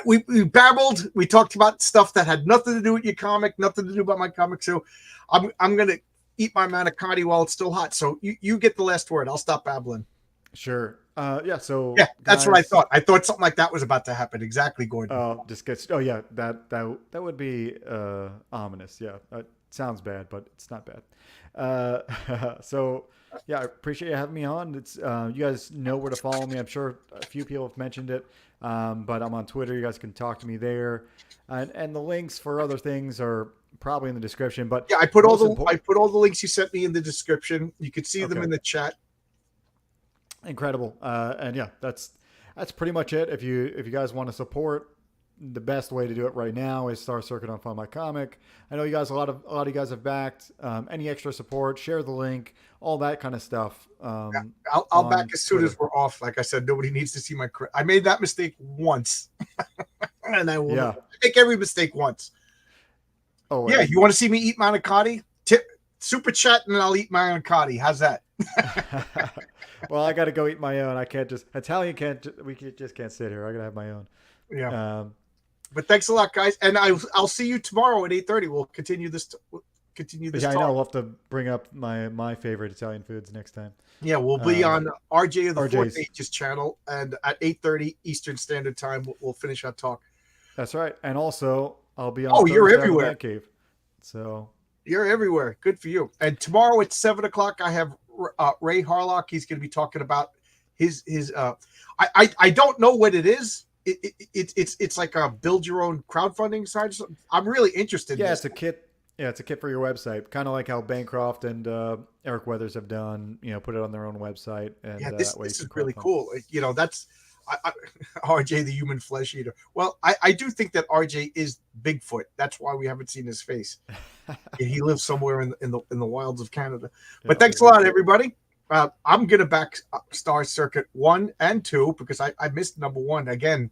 we babbled. We talked about stuff that had nothing to do with your comic, nothing to do about my comic. So I'm going to eat my manicotti while it's still hot. So you get the last word. I'll stop babbling. Sure. Yeah. So Yeah, that's what I guys, thought. I thought something like that was about to happen. Exactly, Gordon. just gets. Oh yeah, that would be ominous. Yeah, sounds bad, but it's not bad. So yeah, I appreciate you having me on. It's you guys know where to follow me. I'm sure a few people have mentioned it, but I'm on Twitter. You guys can talk to me there, and the links for other things are probably in the description. But Yeah, most I important, put all the links you sent me in the description. You could see them okay. in the chat. Incredible. And yeah, that's pretty much it. If you guys want to support, the best way to do it right now is Star Circuit on Find My Comic. I know you guys a lot of you guys have backed. Any extra support, share the link, all that kind of stuff. Yeah, I'll back as soon as we're off. Like I said, nobody needs to see my. I made that mistake once, and I will Yeah. make every mistake once. Oh, Yeah, you want to see me eat manicotti? Tip super chat, and I'll eat manicotti. How's that? well, I got to go eat my own. I can't just Italian can't. Just can't sit here. I gotta have my own. Yeah. But thanks a lot, guys, and I'll see you tomorrow at 8:30. We'll continue this. Yeah, I know. I'll have to bring up my favorite Italian foods next time. Yeah, we'll be on RJ of the Fourth RJ's. Ages channel, and at 8:30 Eastern Standard Time, we'll finish our talk. That's right, and also I'll be on. Oh, you're Thursday on the everywhere. Man Cave. So You're everywhere. Good for you. And tomorrow at 7:00, I have Ray Harlock. He's going to be talking about his. I don't know what it is. It's like a build your own crowdfunding site. I'm really interested. Yeah, in it's a kit. Yeah, it's a kit for your website, kind of like how Bancroft and Eric Weathers have done. Put it on their own website. And yeah, this is really cool. That's RJ, the human flesh eater. Well, I do think that RJ is Bigfoot. That's why we haven't seen his face. He lives somewhere in the wilds of Canada. But thanks a lot, everybody. I'm gonna back Star Circuit 1 and 2 because I missed number 1 again.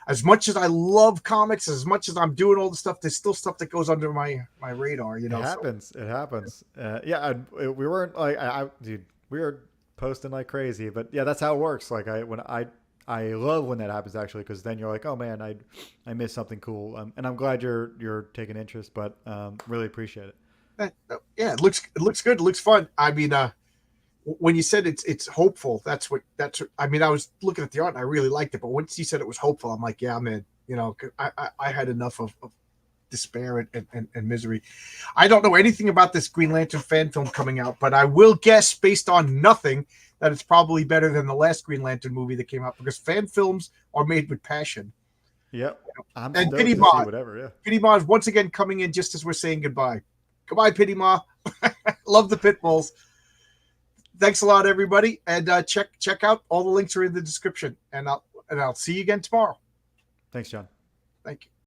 As much as I love comics, as much as I'm doing all the stuff, there's still stuff that goes under my radar. It happens. It happens. Yeah, we weren't like dude. We were posting like crazy, but yeah, that's how it works. Like I love when that happens actually, because then you're like, oh man, I missed something cool, and I'm glad you're taking interest, but really appreciate it. Yeah, it looks good. It looks fun. I mean, when you said it's hopeful, that's what I mean. I was looking at the art and I really liked it, but once you said it was hopeful, I'm like, yeah, man. I had enough of despair and misery. I don't know anything about this Green Lantern fan film coming out, but I will guess based on nothing that it's probably better than the last Green Lantern movie that came out, because fan films are made with passion. Yep. I'm and stoked Pity to Ma, see whatever. Yeah. Pity Ma is once again coming in just as we're saying goodbye. Goodbye, Pity Ma. Love the Pitbulls. Thanks a lot, everybody, and check out all the links are in the description. And I'll see you again tomorrow. Thanks, John. Thank you.